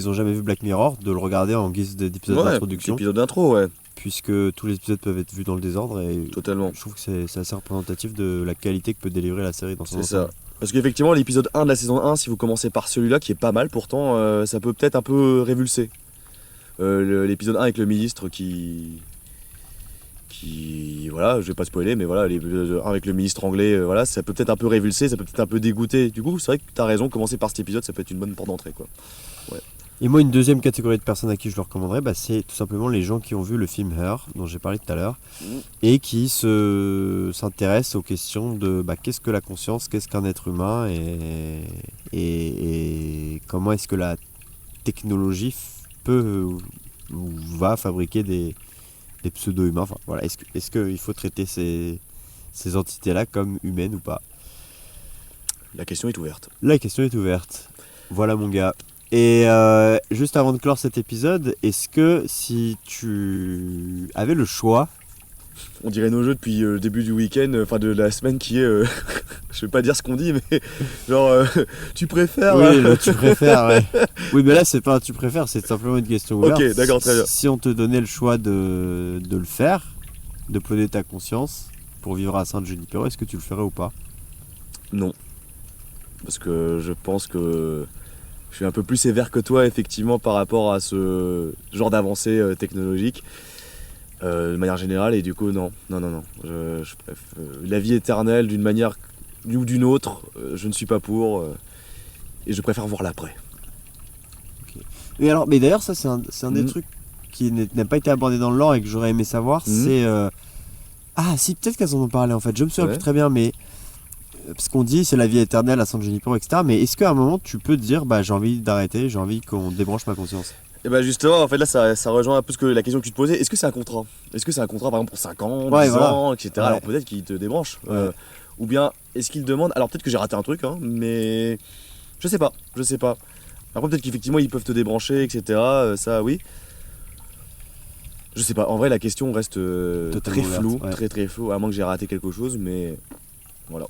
n'ont jamais vu Black Mirror, de le regarder en guise d'épisode d'introduction. Épisode d'intro, ouais. Puisque tous les épisodes peuvent être vus dans le désordre, et totalement. Je trouve que c'est assez représentatif de la qualité que peut délivrer la série dans son ensemble. C'est ça. Parce qu'effectivement, l'épisode 1 de la saison 1, si vous commencez par celui-là, qui est pas mal pourtant, ça peut peut-être un peu révulser. L'épisode 1 avec le ministre qui je vais pas spoiler, mais voilà, l'épisode 1 avec le ministre anglais, ça peut peut-être un peu révulser, ça peut peut-être un peu dégoûter. Du coup, c'est vrai que t'as raison, commencer par cet épisode, ça peut être une bonne porte d'entrée, quoi. Ouais. Et moi, une deuxième catégorie de personnes à qui je le recommanderais, c'est tout simplement les gens qui ont vu le film Her, dont j'ai parlé tout à l'heure, et qui s'intéressent aux questions de qu'est-ce que la conscience, qu'est-ce qu'un être humain, et comment est-ce que la technologie va fabriquer des pseudo-humains. Enfin, voilà. Est-ce qu'il faut traiter ces entités-là comme humaines ou pas ? La question est ouverte. La question est ouverte. Voilà mon gars. Et juste avant de clore cet épisode, est-ce que si tu avais le choix... On dirait nos jeux depuis le début du week-end, de la semaine qui est... je vais pas dire ce qu'on dit, mais genre tu préfères... Oui, tu préfères, ouais. Oui, mais là c'est pas un tu préfères, c'est simplement une question ouverte. Ok, d'accord, très bien. Si on te donnait le choix de le faire, de poser ta conscience pour vivre à Saint-Junipero, est-ce que tu le ferais ou pas ? Non. Parce que je pense que je suis un peu plus sévère que toi, effectivement, par rapport à ce genre d'avancée technologique. De manière générale, et du coup non. Je préfère la vie éternelle d'une manière ou d'une autre, je ne suis pas pour, et je préfère voir l'après. Okay. Mais d'ailleurs ça c'est un des trucs qui n'a pas été abordé dans le lore et que j'aurais aimé savoir, c'est si, peut-être qu'elles en ont parlé en fait, je me souviens plus très bien, mais parce qu'on dit c'est la vie éternelle à San Junipero, etc. Mais est-ce qu'à un moment tu peux te dire j'ai envie d'arrêter, j'ai envie qu'on débranche ma conscience? Et justement, en fait là ça rejoint un peu la question que tu te posais. Est-ce que c'est un contrat par exemple pour 5 ans, 10 ans, etc. Ouais. Alors peut-être qu'il te débranche. Ouais. Ou bien est-ce qu'il demande... Alors peut-être que j'ai raté un truc, hein, mais je sais pas. Après peut-être qu'effectivement ils peuvent te débrancher, etc. Ça oui. Je sais pas, en vrai la question reste très floue, très floue, à moins que j'ai raté quelque chose, mais voilà.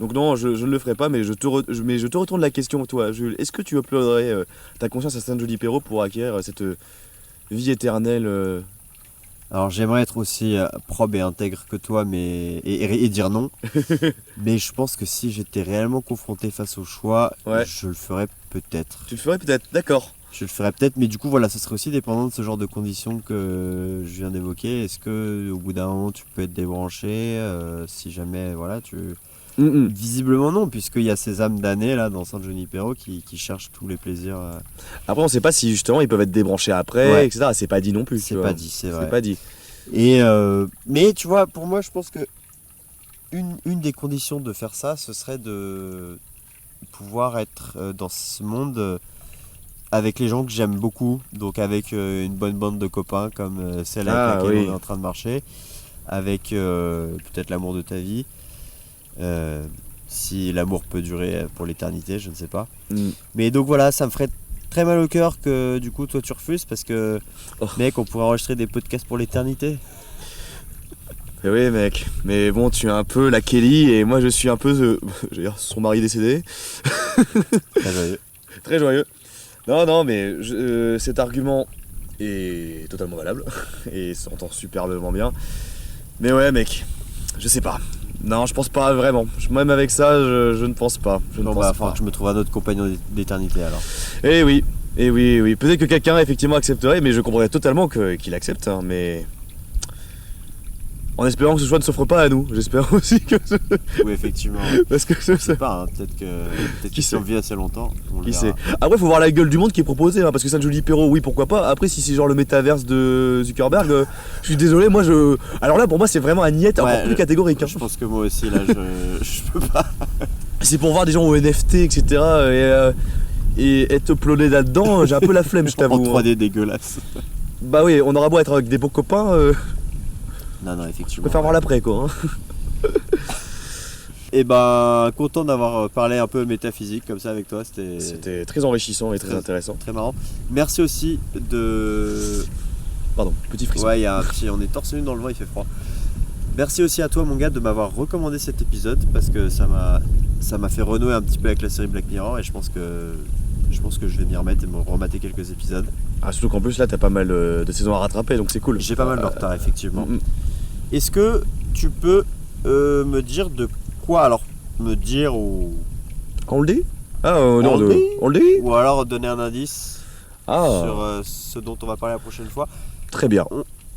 Donc non, je ne le ferai pas, mais je te retourne la question, toi, Jules. Est-ce que tu uploaderais ta conscience à San Junipero pour acquérir cette vie éternelle Alors j'aimerais être aussi probe et intègre que toi, et dire non. Mais je pense que si j'étais réellement confronté face au choix, je le ferais peut-être. Tu le ferais peut-être, d'accord. Je le ferais peut-être, mais du coup voilà, ça serait aussi dépendant de ce genre de conditions que je viens d'évoquer. Est-ce que au bout d'un moment tu peux être débranché, si jamais tu... Visiblement non, puisqu'il y a ces âmes damnées là dans San Junipero qui cherchent tous les plaisirs. Après on sait pas si justement ils peuvent être débranchés après, etc. C'est pas dit non plus. C'est pas dit, c'est vrai. C'est pas dit. Et mais tu vois, pour moi je pense que une des conditions de faire ça, ce serait de pouvoir être dans ce monde avec les gens que j'aime beaucoup, donc avec une bonne bande de copains comme celle avec laquelle on est en train de marcher, avec peut-être l'amour de ta vie, si l'amour peut durer pour l'éternité, je ne sais pas. Mais donc voilà, ça me ferait très mal au cœur que du coup toi tu refuses parce que mec, on pourrait enregistrer des podcasts pour l'éternité. Et oui mec, mais bon tu es un peu la Kelly et moi je suis un peu son mari décédé. Très joyeux. Très joyeux. Non mais cet argument est totalement valable et s'entend superbement bien. Mais ouais mec, je sais pas. Non je pense pas vraiment. Même avec ça je ne pense pas. Je ne pense Faut pas. que je me trouve un autre compagnon d'éternité alors. Eh oui. Peut-être que quelqu'un effectivement accepterait, mais je comprendrais totalement qu'il accepte, hein, mais... En espérant que ce choix ne s'offre pas à nous, j'espère aussi que... Oui effectivement. Parce que Je sais pas, hein, peut-être Qui si sait on vit assez longtemps, on le Qui verra. sait. Après faut voir la gueule du monde qui est proposé, hein, parce que ça le joli Perrault, oui pourquoi pas. Après si c'est genre le métaverse de Zuckerberg, je suis désolé, moi je... Alors là pour moi c'est vraiment un niet encore plus catégorique. Hein. Je pense que moi aussi là je peux pas. C'est pour voir des gens au NFT etc. Et être uploadé là-dedans, j'ai un peu la flemme je t'avoue. En 3D dégueulasse. Bah oui, on aura beau être avec des beaux copains, Non je effectivement. peux faire voir l'après quoi. Hein. Et ben content d'avoir parlé un peu métaphysique comme ça avec toi, C'était très enrichissant et très intéressant. très marrant. Merci aussi de... Pardon, petit frisson. Ouais, il y a un petit... on est torse nu dans le vent, il fait froid. Merci aussi à toi mon gars de m'avoir recommandé cet épisode parce que ça m'a fait renouer un petit peu avec la série Black Mirror et je pense que je vais m'y remettre et me remater quelques épisodes. Ah, surtout qu'en plus là t'as pas mal de saisons à rattraper donc c'est cool. J'ai pas mal de retard effectivement. Mm. Est-ce que tu peux me dire de quoi alors me dire ou On le dit Ah non, On le dit on le dit ou alors donner un indice Ah, sur ce dont on va parler la prochaine fois. très bien.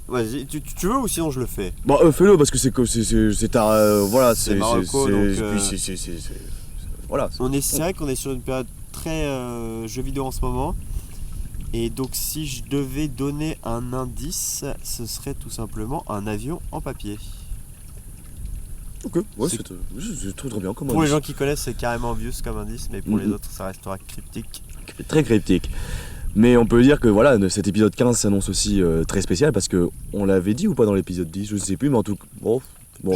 Vas-y, tu veux ou sinon je le fais? Bon, fais-le parce que c'est ta... voilà, C'est Marocco, donc, puis voilà. C'est vrai qu'on est sur une période très jeux vidéo en ce moment. Et donc si je devais donner un indice, ce serait tout simplement un avion en papier. Ok, ouais, C'est- c'est très bien comme Pour les indice. gens qui connaissent, c'est carrément obvious comme indice, mais pour les Mhm. autres, ça restera cryptique. Très cryptique. Mais on peut dire que voilà, cet épisode 15 s'annonce aussi très spécial parce que on l'avait dit ou pas dans l'épisode 10, je sais plus, mais en tout cas... Bon,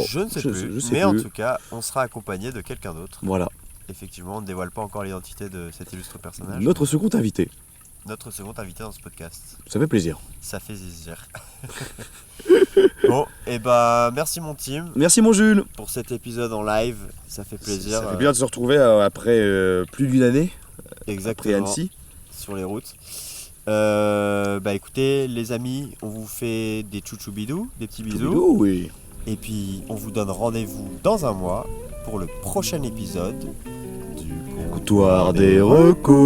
je ne sais plus, je sais mais en plus. tout cas, on sera accompagné de quelqu'un d'autre. Voilà, Effectivement, on ne dévoile pas encore l'identité de cet illustre personnage. notre second invité, Notre second invité dans ce podcast. ça fait plaisir. Ça fait zizir. Bon, et bah merci mon team Merci mon Jules. pour cet épisode en live. Ça fait plaisir. Ça fait bien de se retrouver après plus d'une année, après Exactement. Annecy. Sur les routes. Bah écoutez les amis, on vous fait des chouchoubidous, des petits bisous. Oui. Et puis on vous donne rendez-vous dans un mois pour le prochain épisode du Comptoir des recos.